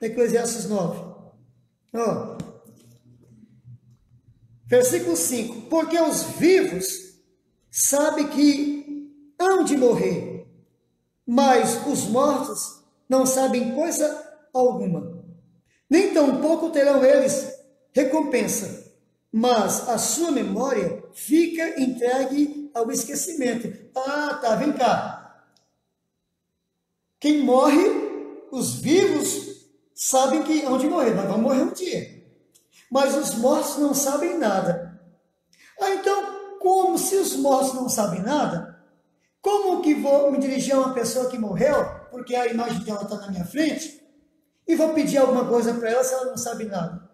Eclesiastes 9. Versículo 5. Porque os vivos sabem que hão de morrer, mas os mortos não sabem coisa alguma. Nem tampouco terão eles recompensa, mas a sua memória fica entregue ao esquecimento. Vem cá. Quem morre, os vivos sabem que hão de morrer, mas vão morrer um dia. Mas os mortos não sabem nada. Então, como se os mortos não sabem nada, como que vou me dirigir a uma pessoa que morreu, porque a imagem dela está na minha frente, e vou pedir alguma coisa para ela se ela não sabe nada?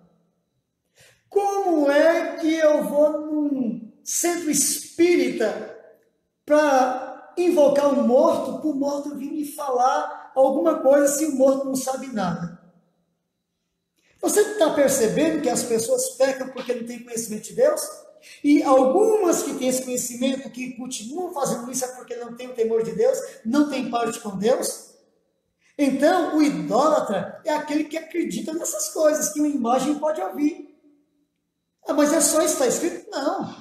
Como é que eu vou num centro espírita para invocar um morto, para o morto vir me falar alguma coisa se o morto não sabe nada? Você está percebendo que as pessoas pecam porque não têm conhecimento de Deus? E algumas que têm esse conhecimento, que continuam fazendo isso, é porque não têm o temor de Deus, não têm parte com Deus? Então, o idólatra é aquele que acredita nessas coisas, que uma imagem pode ouvir. Ah, mas é só isso que está escrito? Não.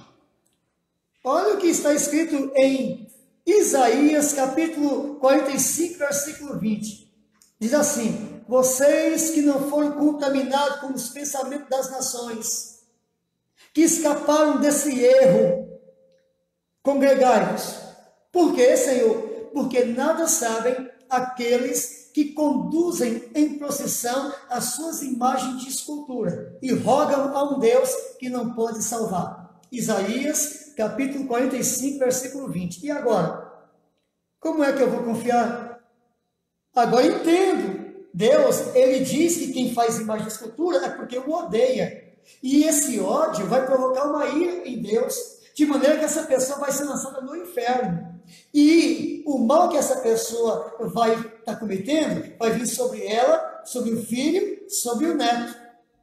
Olha o que está escrito em Isaías, capítulo 45, versículo 20. Diz assim: vocês que não foram contaminados com os pensamentos das nações, que escaparam desse erro, congregai-vos. Por quê, Senhor? Porque nada sabem aqueles que conduzem em procissão as suas imagens de escultura e rogam a um Deus que não pode salvar. Isaías, capítulo 45, versículo 20. E agora? Como é que eu vou confiar? Agora entendo. Deus, ele diz que quem faz imagem de escultura é porque o odeia. E esse ódio vai provocar uma ira em Deus, de maneira que essa pessoa vai ser lançada no inferno. E o mal que essa pessoa vai estar cometendo vai vir sobre ela, sobre o filho, sobre o neto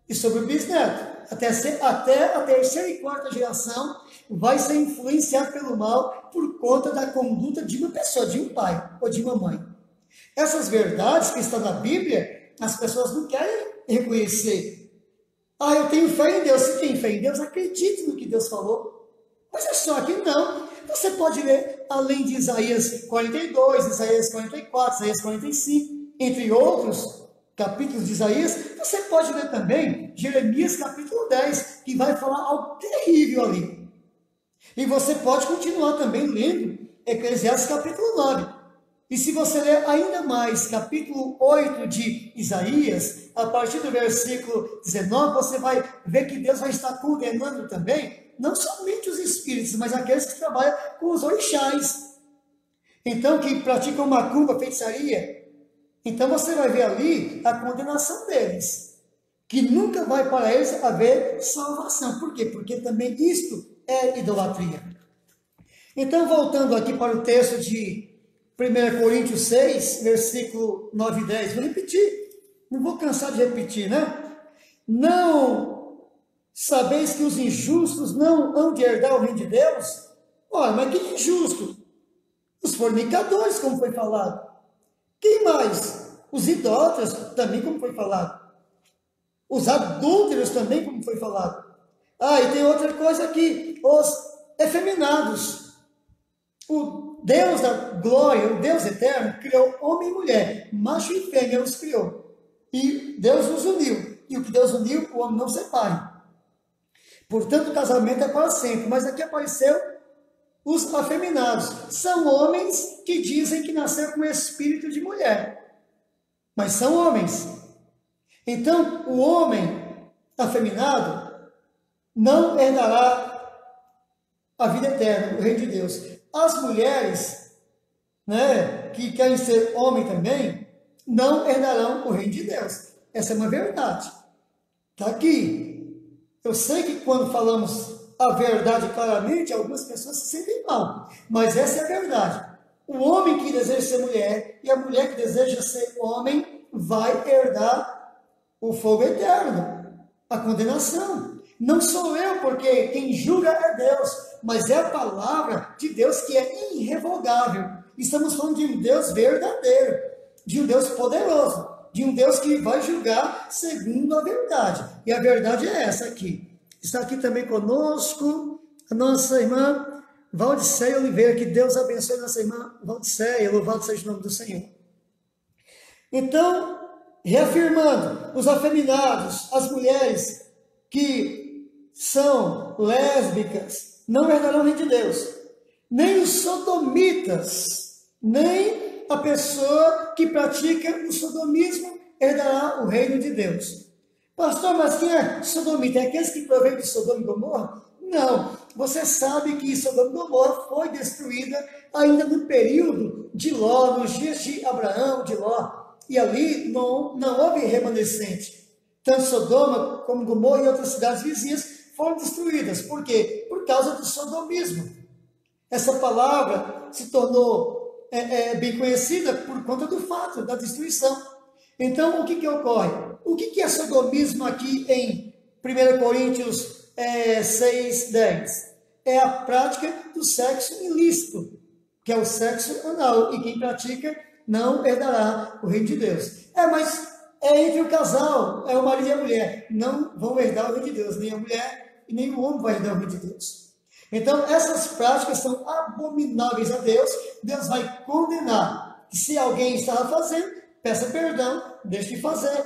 e sobre o bisneto. Até a terceira e quarta geração vai ser influenciada pelo mal por conta da conduta de uma pessoa, de um pai ou de uma mãe. Essas verdades que estão na Bíblia, as pessoas não querem reconhecer. Ah, eu tenho fé em Deus. Se tem fé em Deus, acredite no que Deus falou. Mas é só que não. Você pode ler, além de Isaías 42, Isaías 44, Isaías 45, entre outros capítulos de Isaías, você pode ler também Jeremias capítulo 10, que vai falar algo terrível ali. E você pode continuar também lendo Eclesiastes capítulo 9. E se você ler ainda mais capítulo 8 de Isaías, a partir do versículo 19, você vai ver que Deus vai estar condenando também, não somente os espíritos, mas aqueles que trabalham com os orixás. Então, que praticam macumba, feitiçaria. Então você vai ver ali a condenação deles, que nunca vai para eles haver salvação. Por quê? Porque também isto é idolatria. Então, voltando aqui para o texto de 1 Coríntios 6, versículo 9 e 10. Vou repetir. Não vou cansar de repetir, né? Não sabeis que os injustos não hão de herdar o reino de Deus? Olha, mas que injusto? Os fornicadores, como foi falado. Quem mais? Os idólatras, também como foi falado. Os adúlteros, também como foi falado. Ah, e tem outra coisa aqui. Os efeminados. O Deus da glória, o Deus eterno, criou homem e mulher, macho e fêmea os criou. E Deus os uniu. E o que Deus uniu, o homem não separe. Portanto, o casamento é para sempre. Mas aqui apareceu os afeminados. São homens que dizem que nasceram com espírito de mulher. Mas são homens. Então, o homem afeminado não herdará a vida eterna, o reino de Deus. As mulheres, né, que querem ser homem também, não herdarão o reino de Deus. Essa é uma verdade. Está aqui. Eu sei que quando falamos a verdade claramente, algumas pessoas se sentem mal. Mas essa é a verdade. O homem que deseja ser mulher e a mulher que deseja ser homem vai herdar o fogo eterno, a condenação. Não sou eu, porque quem julga é Deus, mas é a palavra de Deus que é irrevogável. Estamos falando de um Deus verdadeiro, de um Deus poderoso, de um Deus que vai julgar segundo a verdade. E a verdade é essa aqui. Está aqui também conosco a nossa irmã Valdiceia Oliveira, que Deus abençoe nossa irmã Valdiceia, louvado seja o nome do Senhor. Então, reafirmando, os afeminados, as mulheres que são lésbicas, não herdarão o reino de Deus. Nem os sodomitas, nem a pessoa que pratica o sodomismo herdará o reino de Deus. Pastor, mas quem é sodomita? É aqueles que provêm de Sodoma e Gomorra? Não. Você sabe que Sodoma e Gomorra foi destruída ainda no período de Ló, nos dias de Abraão, de Ló. E ali não houve remanescente. Tanto Sodoma como Gomorra e outras cidades vizinhas foram destruídas. Por quê? Por causa do sodomismo. Essa palavra se tornou bem conhecida por conta do fato da destruição. Então, o que ocorre? O que é sodomismo aqui em 1 Coríntios 6:10? É a prática do sexo ilícito, que é o sexo anal, e quem pratica não herdará o reino de Deus. Mas é entre o casal, é o marido e a mulher, não vão herdar o reino de Deus, nem a mulher e nem o homem vai herdar o reino de Deus. Então, essas práticas são abomináveis a Deus, Deus vai condenar. Se alguém estava fazendo, peça perdão, deixe de fazer,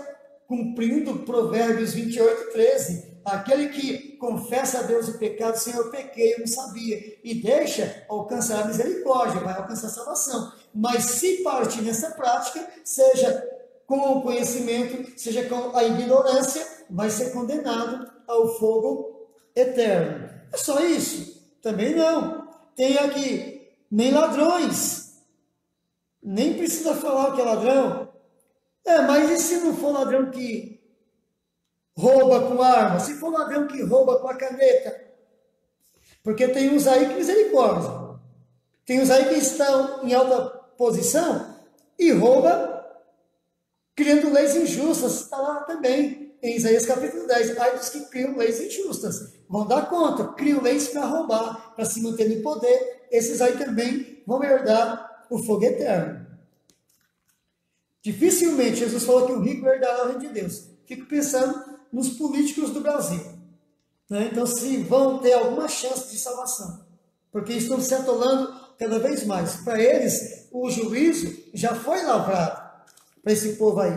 cumprindo Provérbios 28:13. Aquele que confessa a Deus o pecado, Senhor, eu pequei, eu não sabia, e deixa, alcançar a misericórdia, vai alcançar a salvação. Mas se partir nessa prática, seja com o conhecimento, seja com a ignorância, vai ser condenado ao fogo eterno. É só isso? Também não. Tem aqui, nem ladrões. Nem precisa falar que é ladrão. Mas e se não for ladrão que rouba com arma? Se for ladrão que rouba com a caneta? Porque tem uns aí que misericórdia. Tem uns aí que estão em alta posição e rouba criando leis injustas. Está lá também, em Isaías capítulo 10. Ai dos que criam leis injustas. Vão dar conta, criam leis para roubar, para se manter no poder. Esses aí também vão herdar o fogo eterno. Dificilmente Jesus falou que o rico herdará o reino de Deus. Fico pensando nos políticos do Brasil. Então, se vão ter alguma chance de salvação. Porque estão se atolando cada vez mais. Para eles, o juízo já foi lavrado para esse povo aí.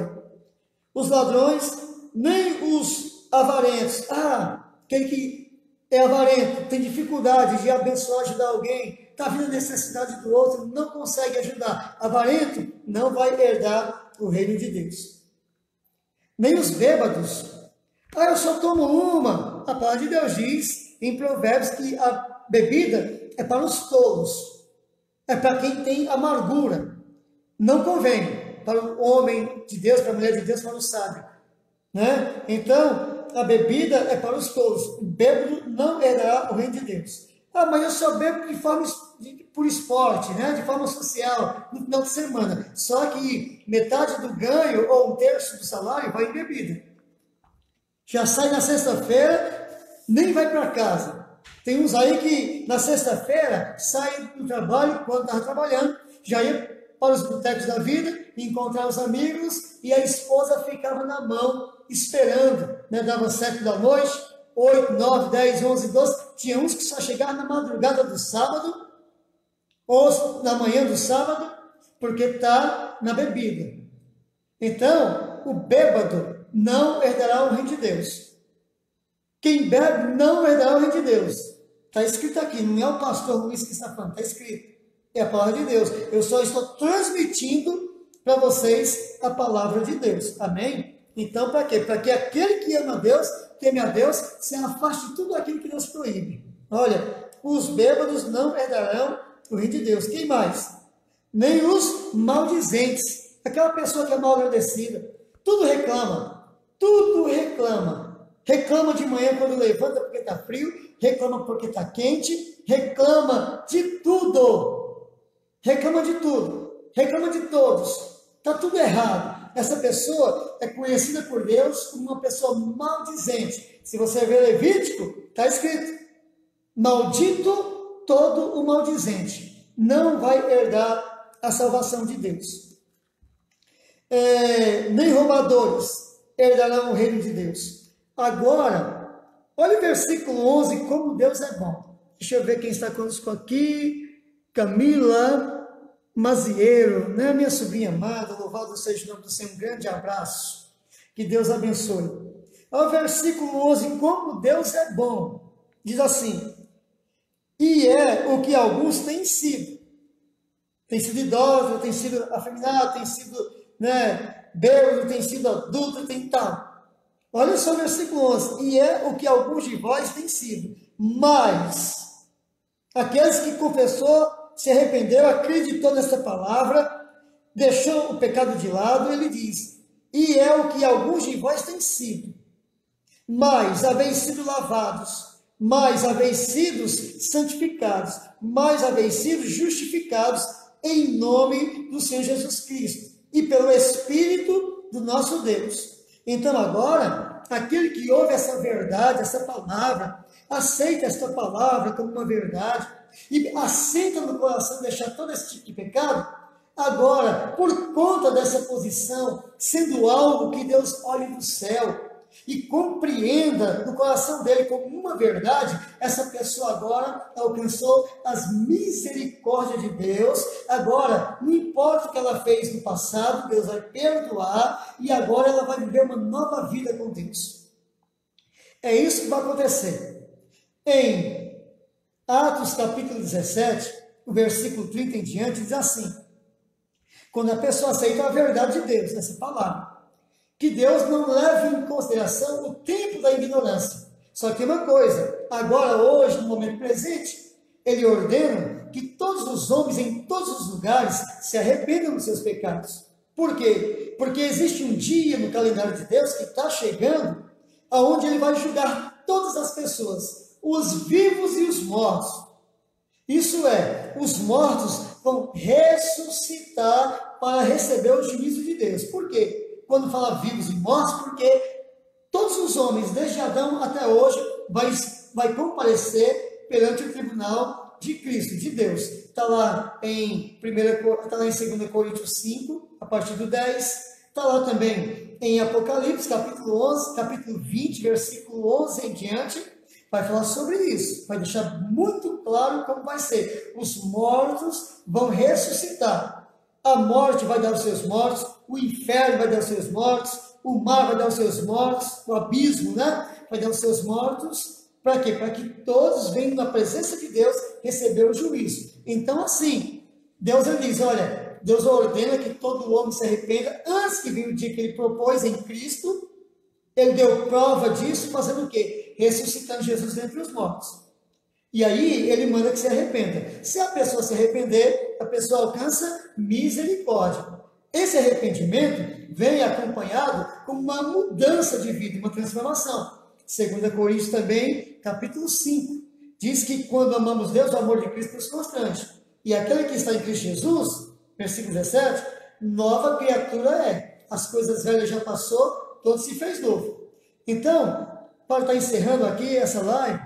Os ladrões, nem os avarentos. Aquele que é avarento, tem dificuldade de abençoar, ajudar alguém, está vendo a necessidade do outro, não consegue ajudar. Avarento não vai herdar o reino de Deus. Nem os bêbados. Eu só tomo uma. A palavra de Deus diz em Provérbios que a bebida é para os tolos. É para quem tem amargura. Não convém para o homem de Deus, para a mulher de Deus, para o sábio. Então, a bebida é para os tolos. O bêbado não herdará o reino de Deus. Mas eu só bebo por esporte, de forma social, no final de semana. Só que metade do ganho, ou 1/3 do salário, vai em bebida. Já sai na sexta-feira, nem vai para casa. Tem uns aí que na sexta-feira sai do trabalho, quando estava trabalhando, já ia para os botecos da vida, encontrar os amigos, e a esposa ficava na mão, esperando. Dava 7 da noite, 8, 9, 10, 11, 12. Tinha uns que só chegavam na madrugada do sábado, ou na manhã do sábado, porque está na bebida. Então, o bêbado não herdará o reino de Deus. Quem bebe não herdará o reino de Deus. Está escrito aqui, não é o pastor Luiz que está falando, está escrito. É a palavra de Deus. Eu só estou transmitindo para vocês a palavra de Deus. Amém? Então, para quê? Para que aquele que ama a Deus, teme a Deus, se afaste de tudo aquilo que Deus proíbe. Olha, os bêbados não herdarão o reino de Deus. Quem mais? Nem os maldizentes. Aquela pessoa que é mal agradecida. Tudo reclama. Tudo reclama. Reclama de manhã quando levanta porque está frio. Reclama porque está quente. Reclama de tudo. Reclama de tudo. Reclama de todos. Está tudo errado. Essa pessoa é conhecida por Deus como uma pessoa maldizente. Se você ver Levítico, está escrito: maldito todo o maldizente. Não vai herdar a salvação de Deus. Nem roubadores herdarão o reino de Deus. Agora, olha o versículo 11, como Deus é bom. Deixa eu ver quem está conosco aqui. Camila Mazieiro, minha sobrinha amada, louvado seja o nome do Senhor, um grande abraço, que Deus abençoe. Ao versículo 11, como Deus é bom, diz assim: e é o que alguns têm sido idólatra, tem sido afeminado, tem sido bêbado, tem sido adulto, tem tal. Olha só o versículo 11, e é o que alguns de vós têm sido, mas aqueles que confessou, se arrependeu, acreditou nessa palavra, deixou o pecado de lado, ele diz: e é o que alguns de vós têm sido, mas haveis sido lavados, mas haveis sido santificados, mas haveis sido justificados em nome do Senhor Jesus Cristo, e pelo Espírito do nosso Deus. Então agora, aquele que ouve essa verdade, essa palavra, aceita esta palavra como uma verdade e aceita no coração deixar todo esse tipo de pecado, agora, por conta dessa posição, sendo algo que Deus olhe do céu e compreenda no coração dele como uma verdade, essa pessoa agora alcançou as misericórdias de Deus. Agora, não importa o que ela fez no passado, Deus vai perdoar e agora ela vai viver uma nova vida com Deus. É isso que vai acontecer. Em Atos capítulo 17, o versículo 30 em diante, diz assim: quando a pessoa aceita a verdade de Deus, essa palavra, que Deus não leva em consideração o tempo da ignorância. Só que uma coisa, agora, hoje, no momento presente, ele ordena que todos os homens em todos os lugares se arrependam dos seus pecados. Por quê? Porque existe um dia no calendário de Deus que está chegando, aonde ele vai julgar todas as pessoas, os vivos e os mortos. Isso é, os mortos vão ressuscitar para receber o juízo de Deus. Por quê? Quando fala vivos e mortos, porque todos os homens, desde Adão até hoje, vai comparecer perante o tribunal de Cristo, de Deus. Está lá em 2 Coríntios 5, a partir do 10. Está lá também em Apocalipse, capítulo 11, capítulo 20, versículo 11 em diante. Vai falar sobre isso. Vai deixar muito claro como vai ser. Os mortos vão ressuscitar. A morte vai dar os seus mortos, o inferno vai dar os seus mortos, o mar vai dar os seus mortos, o abismo, vai dar os seus mortos. Para quê? Para que todos venham na presença de Deus receber o juízo. Então, assim, Deus ele diz, olha, Deus ordena que todo homem se arrependa antes que venha o dia que ele propôs em Cristo. Ele deu prova disso, fazendo o quê? Ressuscitando Jesus dentre os mortos. E aí ele manda que se arrependa. Se a pessoa se arrepender, a pessoa alcança misericórdia. Esse arrependimento vem acompanhado com uma mudança de vida, uma transformação. 2 Coríntios também, capítulo 5, diz que quando amamos Deus, o amor de Cristo nos constrange. E aquele que está em Cristo Jesus, versículo 17, nova criatura é. As coisas velhas já passou, tudo se fez novo. Então, para estar encerrando aqui essa live,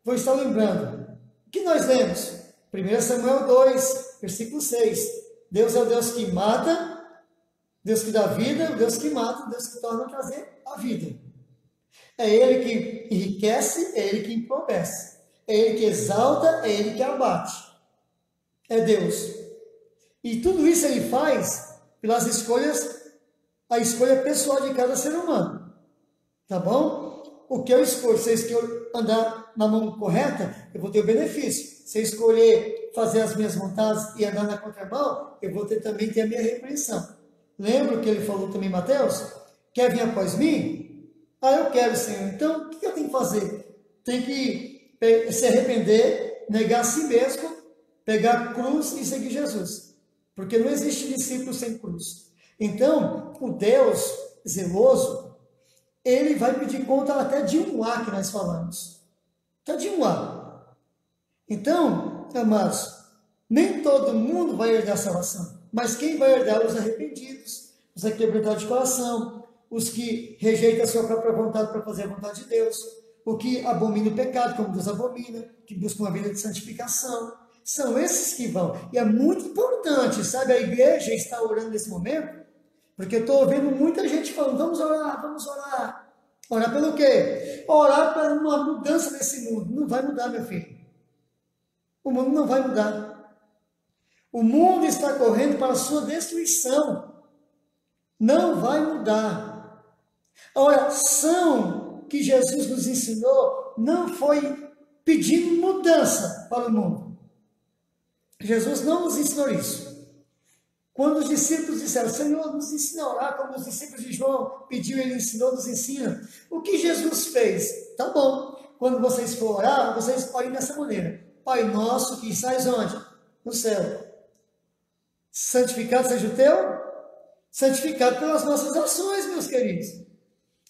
vou estar lembrando o que nós lemos. 1 Samuel 2, versículo 6. Deus é o Deus que mata, Deus que dá vida, o Deus que mata, o Deus que torna a trazer a vida. É Ele que enriquece, é Ele que empobrece. É Ele que exalta, é Ele que abate. É Deus. E tudo isso Ele faz pelas escolhas, a escolha pessoal de cada ser humano. Tá bom? O que eu escolho, se eu escolher andar na mão correta, eu vou ter o benefício. Se eu escolher fazer as minhas vontades e andar na contramão, eu vou também ter a minha repreensão. Lembra que ele falou também em Mateus? Quer vir após mim? Eu quero, Senhor. Então, o que eu tenho que fazer? Tem que se arrepender, negar a si mesmo, pegar a cruz e seguir Jesus. Porque não existe discípulo sem cruz. Então, o Deus zeloso, ele vai pedir conta até de um A que nós falamos. Até de um A. Então, amados, nem todo mundo vai herdar a salvação. Mas quem vai herdar? Os arrependidos, os quebrantados de coração, os que rejeitam a sua própria vontade para fazer a vontade de Deus, o que abomina o pecado, como Deus abomina, que buscam uma vida de santificação. São esses que vão. E é muito importante, sabe, a igreja está orando nesse momento, porque eu estou ouvindo muita gente falando, vamos orar, vamos orar. Orar pelo quê? Orar para uma mudança nesse mundo. Não vai mudar, meu filho. O mundo não vai mudar. O mundo está correndo para a sua destruição. Não vai mudar. A oração que Jesus nos ensinou não foi pedindo mudança para o mundo. Jesus não nos ensinou isso. Quando os discípulos disseram, Senhor, nos ensina a orar, como os discípulos de João pediu, ele ensinou, nos ensina. O que Jesus fez? Tá bom. Quando vocês for orar, vocês orem dessa maneira. Pai nosso que estás onde? No céu. Santificado seja o teu? Santificado pelas nossas ações, meus queridos.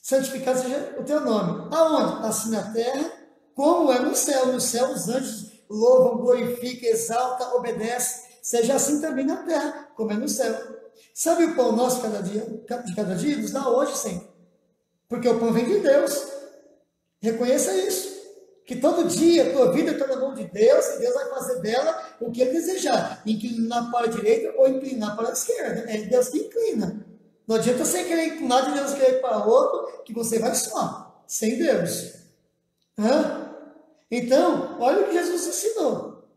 Santificado seja o teu nome. Aonde? Assim na terra, como é no céu. No céu os anjos louvam, glorificam, exaltam, obedecem. Seja assim também na terra, como é no céu. Sabe o pão nosso de cada dia? Nos dá hoje, Senhor. Porque o pão vem de Deus. Reconheça isso. Que todo dia a tua vida está na mão de Deus e Deus vai fazer dela o que Ele desejar. Inclinar para a direita ou inclinar para a esquerda. É Deus que inclina. Não adianta você querer inclinar de Deus querer para outro, que você vai só, sem Deus. Então, olha o que Jesus ensinou.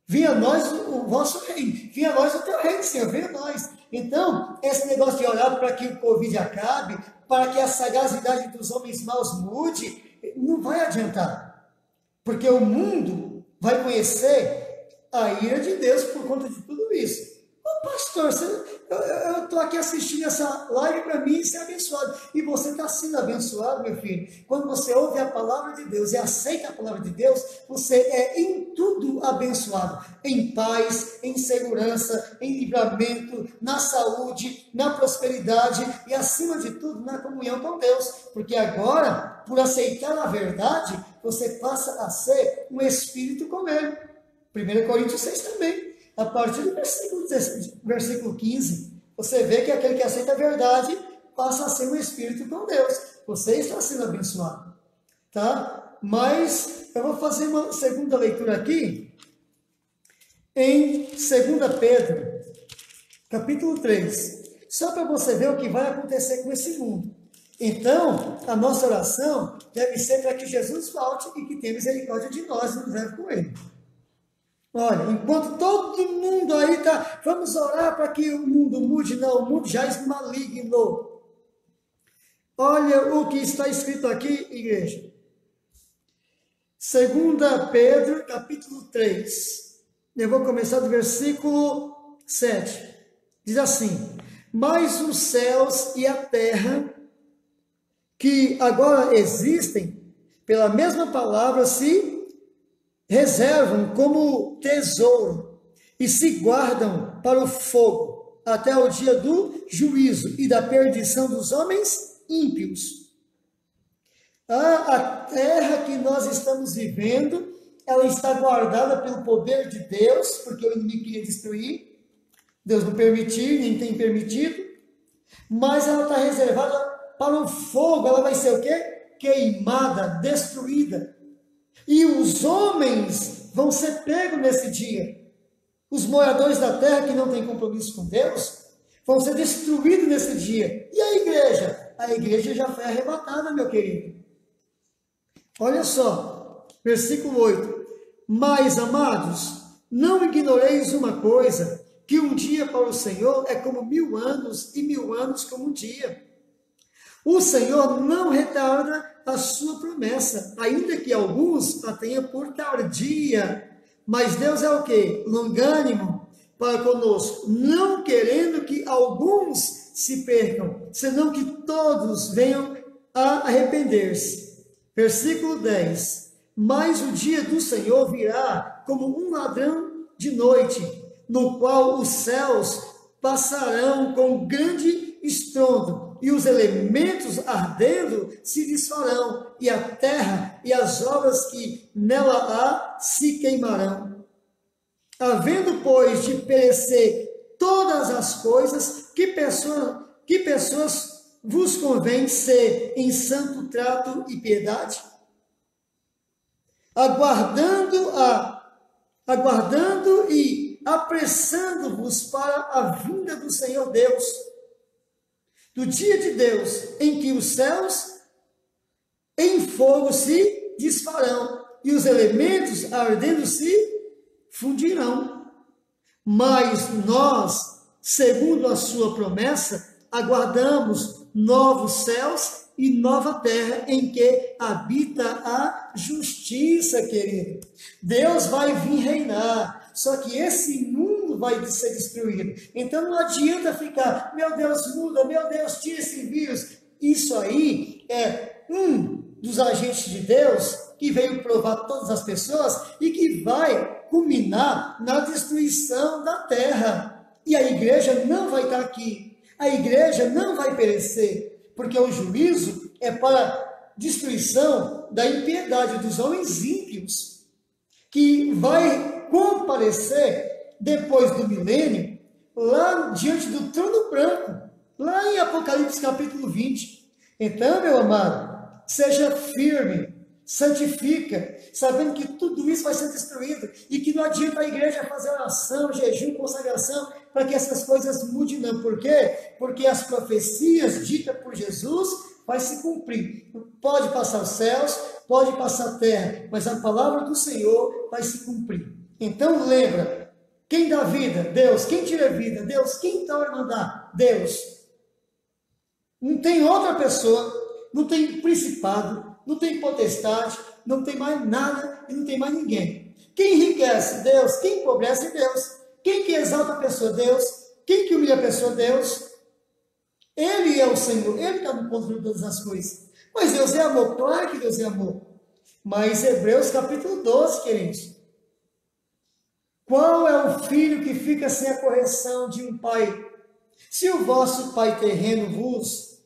Venha a nós o vosso reino. Venha a nós o teu reino, Senhor. Venha a nós. Então, esse negócio de orar para que o Covid acabe, para que a sagacidade dos homens maus mude, não vai adiantar. Porque o mundo vai conhecer a ira de Deus por conta de tudo isso. Ô pastor, eu estou aqui assistindo essa live para mim ser abençoado. E você está sendo abençoado, meu filho. Quando você ouve a palavra de Deus e aceita a palavra de Deus, você é em tudo abençoado. Em paz, em segurança, em livramento, na saúde, na prosperidade e, acima de tudo, na comunhão com Deus. Porque agora, por aceitar a verdade, você passa a ser um espírito com Ele. 1 Coríntios 6 também. A partir do versículo 15, você vê que aquele que aceita a verdade passa a ser um espírito com Deus. Você está sendo abençoado. Tá? Mas eu vou fazer uma segunda leitura aqui, em 2 Pedro, capítulo 3. Só para você ver o que vai acontecer com esse mundo. Então, a nossa oração deve ser para que Jesus volte e que tenha misericórdia de nós e nos leve com Ele. Olha, enquanto todo mundo aí está, vamos orar para que o mundo mude, não, o mundo já é maligno. Olha o que está escrito aqui, igreja. 2 Pedro, capítulo 3. Eu vou começar do versículo 7. Diz assim: mas os céus e a terra, que agora existem, pela mesma palavra se reservam como tesouro e se guardam para o fogo até o dia do juízo e da perdição dos homens ímpios. A terra que nós estamos vivendo, ela está guardada pelo poder de Deus, porque o inimigo queria destruir. Deus não permitiu, nem tem permitido. Mas ela está reservada para o fogo. Ela vai ser o quê? Queimada, destruída. E os homens vão ser pegos nesse dia. Os moradores da terra que não têm compromisso com Deus vão ser destruídos nesse dia. E a igreja? A igreja já foi arrebatada, meu querido. Olha só, versículo 8. Mas, amados, não ignoreis uma coisa, que um dia para o Senhor é como 1000 anos, e 1000 anos como um dia. O Senhor não retarda a sua promessa, ainda que alguns a tenham por tardia. Mas Deus é o quê? Longânimo para conosco, não querendo que alguns se percam, senão que todos venham a arrepender-se. Versículo 10. Mas o dia do Senhor virá como um ladrão de noite, no qual os céus passarão com grande estrondo, e os elementos ardendo se desfarão, e a terra e as obras que nela há se queimarão. Havendo, pois, de perecer todas as coisas, que pessoas vos convém ser em santo trato e piedade? Aguardando e apressando-vos para a vinda do Senhor Deus, do dia de Deus, em que os céus em fogo se desfarão, e os elementos ardendo se fundirão. Mas nós, segundo a sua promessa, aguardamos novos céus e nova terra em que habita a justiça, querido. Deus vai vir reinar, só que esse mundo vai ser destruído. Então não adianta ficar, meu Deus, muda, meu Deus, tira esse vírus. Isso aí é um dos agentes de Deus que veio provar todas as pessoas e que vai culminar na destruição da terra. E a igreja não vai estar aqui. A igreja não vai perecer, porque o juízo é para destruição da impiedade dos homens ímpios, que vai comparecer depois do milênio lá diante do trono branco, lá em Apocalipse capítulo 20. Então, meu amado, seja firme, santifica, sabendo que tudo isso vai ser destruído e que não adianta a igreja fazer oração, jejum, consagração para que essas coisas mudem, não. Por quê? Porque as profecias ditas por Jesus vai se cumprir. Pode passar os céus, pode passar a terra, mas a palavra do Senhor vai se cumprir. Então lembra, quem dá vida? Deus. Quem tira vida? Deus. Quem dá a mandar? Deus. Não tem outra pessoa, não tem principado, não tem potestade, não tem mais nada e não tem mais ninguém. Quem enriquece? Deus. Quem empobrece? Deus. Quem que exalta a pessoa? Deus. Quem que humilha a pessoa? Deus. Ele é o Senhor, Ele está no controle de todas as coisas. Mas Deus é amor, claro que Deus é amor. Mas Hebreus capítulo 12, queridos. Qual é o filho que fica sem a correção de um pai? Se o vosso pai terreno vos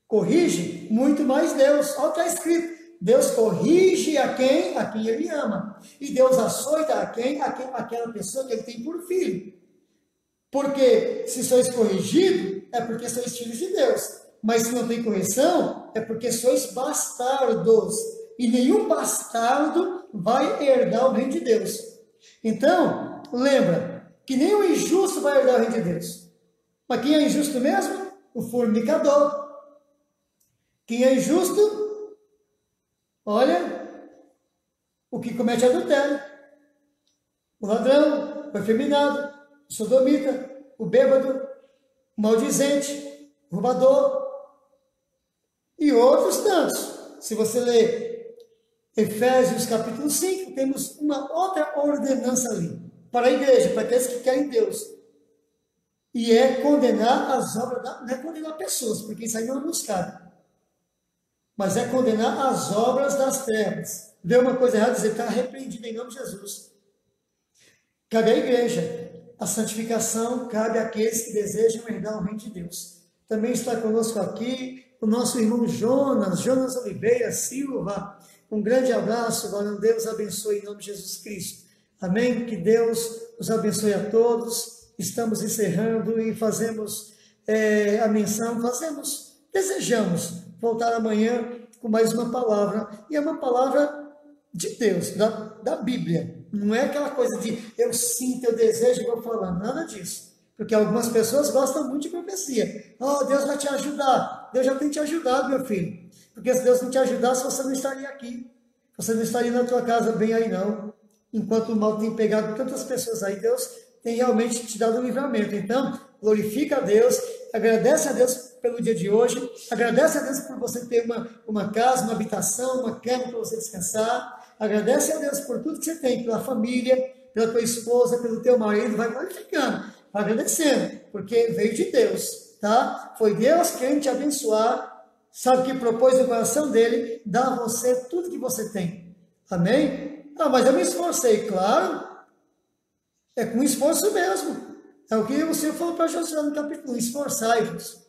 corrige, muito mais Deus. Olha o que está escrito. Deus corrige a quem Ele ama. E Deus açoita aquela pessoa que Ele tem por filho. Porque se sois corrigidos, é porque sois filhos de Deus. Mas se não tem correção, é porque sois bastardos. E nenhum bastardo vai herdar o reino de Deus. Então, lembra que nem o injusto vai herdar o reino de Deus. Mas quem é injusto mesmo? O fornicador. Quem é injusto? Olha, o que comete adultério. O ladrão, o efeminado, o sodomita, o bêbado, o maldizente, o roubador e outros tantos. Se você ler Efésios capítulo 5, temos uma outra ordenança ali, para a igreja, para aqueles que querem Deus. E é condenar as obras, não é condenar pessoas, porque isso aí não é buscado. Mas é condenar as obras das trevas. Vê uma coisa errada, dizer, está arrependido em nome de Jesus. Cabe à igreja. A santificação cabe àqueles que desejam herdar o reino de Deus. Também está conosco aqui o nosso irmão Jonas Oliveira Silva. Um grande abraço, varão. Deus abençoe em nome de Jesus Cristo. Amém? Que Deus os abençoe a todos. Estamos encerrando e fazemos a menção, desejamos voltar amanhã com mais uma palavra. E é uma palavra de Deus, da Bíblia. Não é aquela coisa de eu sinto, eu desejo e vou falar, nada disso. Porque algumas pessoas gostam muito de profecia. Oh, Deus vai te ajudar. Deus já tem te ajudado, meu filho. Porque se Deus não te ajudasse, você não estaria aqui. Você não estaria na tua casa bem aí, não. Enquanto o mal tem pegado tantas pessoas aí, Deus tem realmente te dado um livramento. Então, glorifica a Deus, agradece a Deus pelo dia de hoje, agradece a Deus por você ter uma casa, uma habitação, uma cama para você descansar. Agradece a Deus por tudo que você tem, pela família, pela tua esposa, pelo teu marido, vai glorificando, vai agradecendo, porque veio de Deus, tá? Foi Deus quem te abençoar, sabe que propôs no coração dele, dar a você tudo que você tem, amém? Ah, mas eu me esforcei, claro, é com esforço mesmo, é o que o Senhor falou para Josué no capítulo 1, esforçai-vos,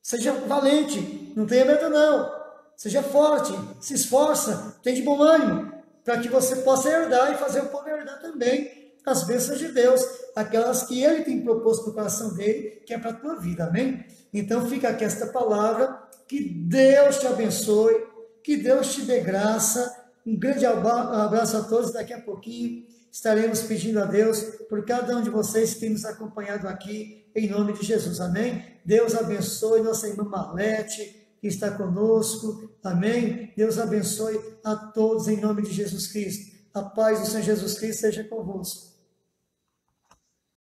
seja valente, não tenha medo não, seja forte, se esforça, tem de bom ânimo, para que você possa herdar e fazer o povo herdar também as bênçãos de Deus, aquelas que Ele tem proposto no coração dele, que é para a tua vida, amém? Então fica aqui esta palavra, que Deus te abençoe, que Deus te dê graça, um grande abraço a todos, daqui a pouquinho estaremos pedindo a Deus por cada um de vocês que tem nos acompanhado aqui, em nome de Jesus, amém? Deus abençoe nossa irmã Marlete, que está conosco, amém? Deus abençoe a todos em nome de Jesus Cristo. A paz do Senhor Jesus Cristo seja convosco.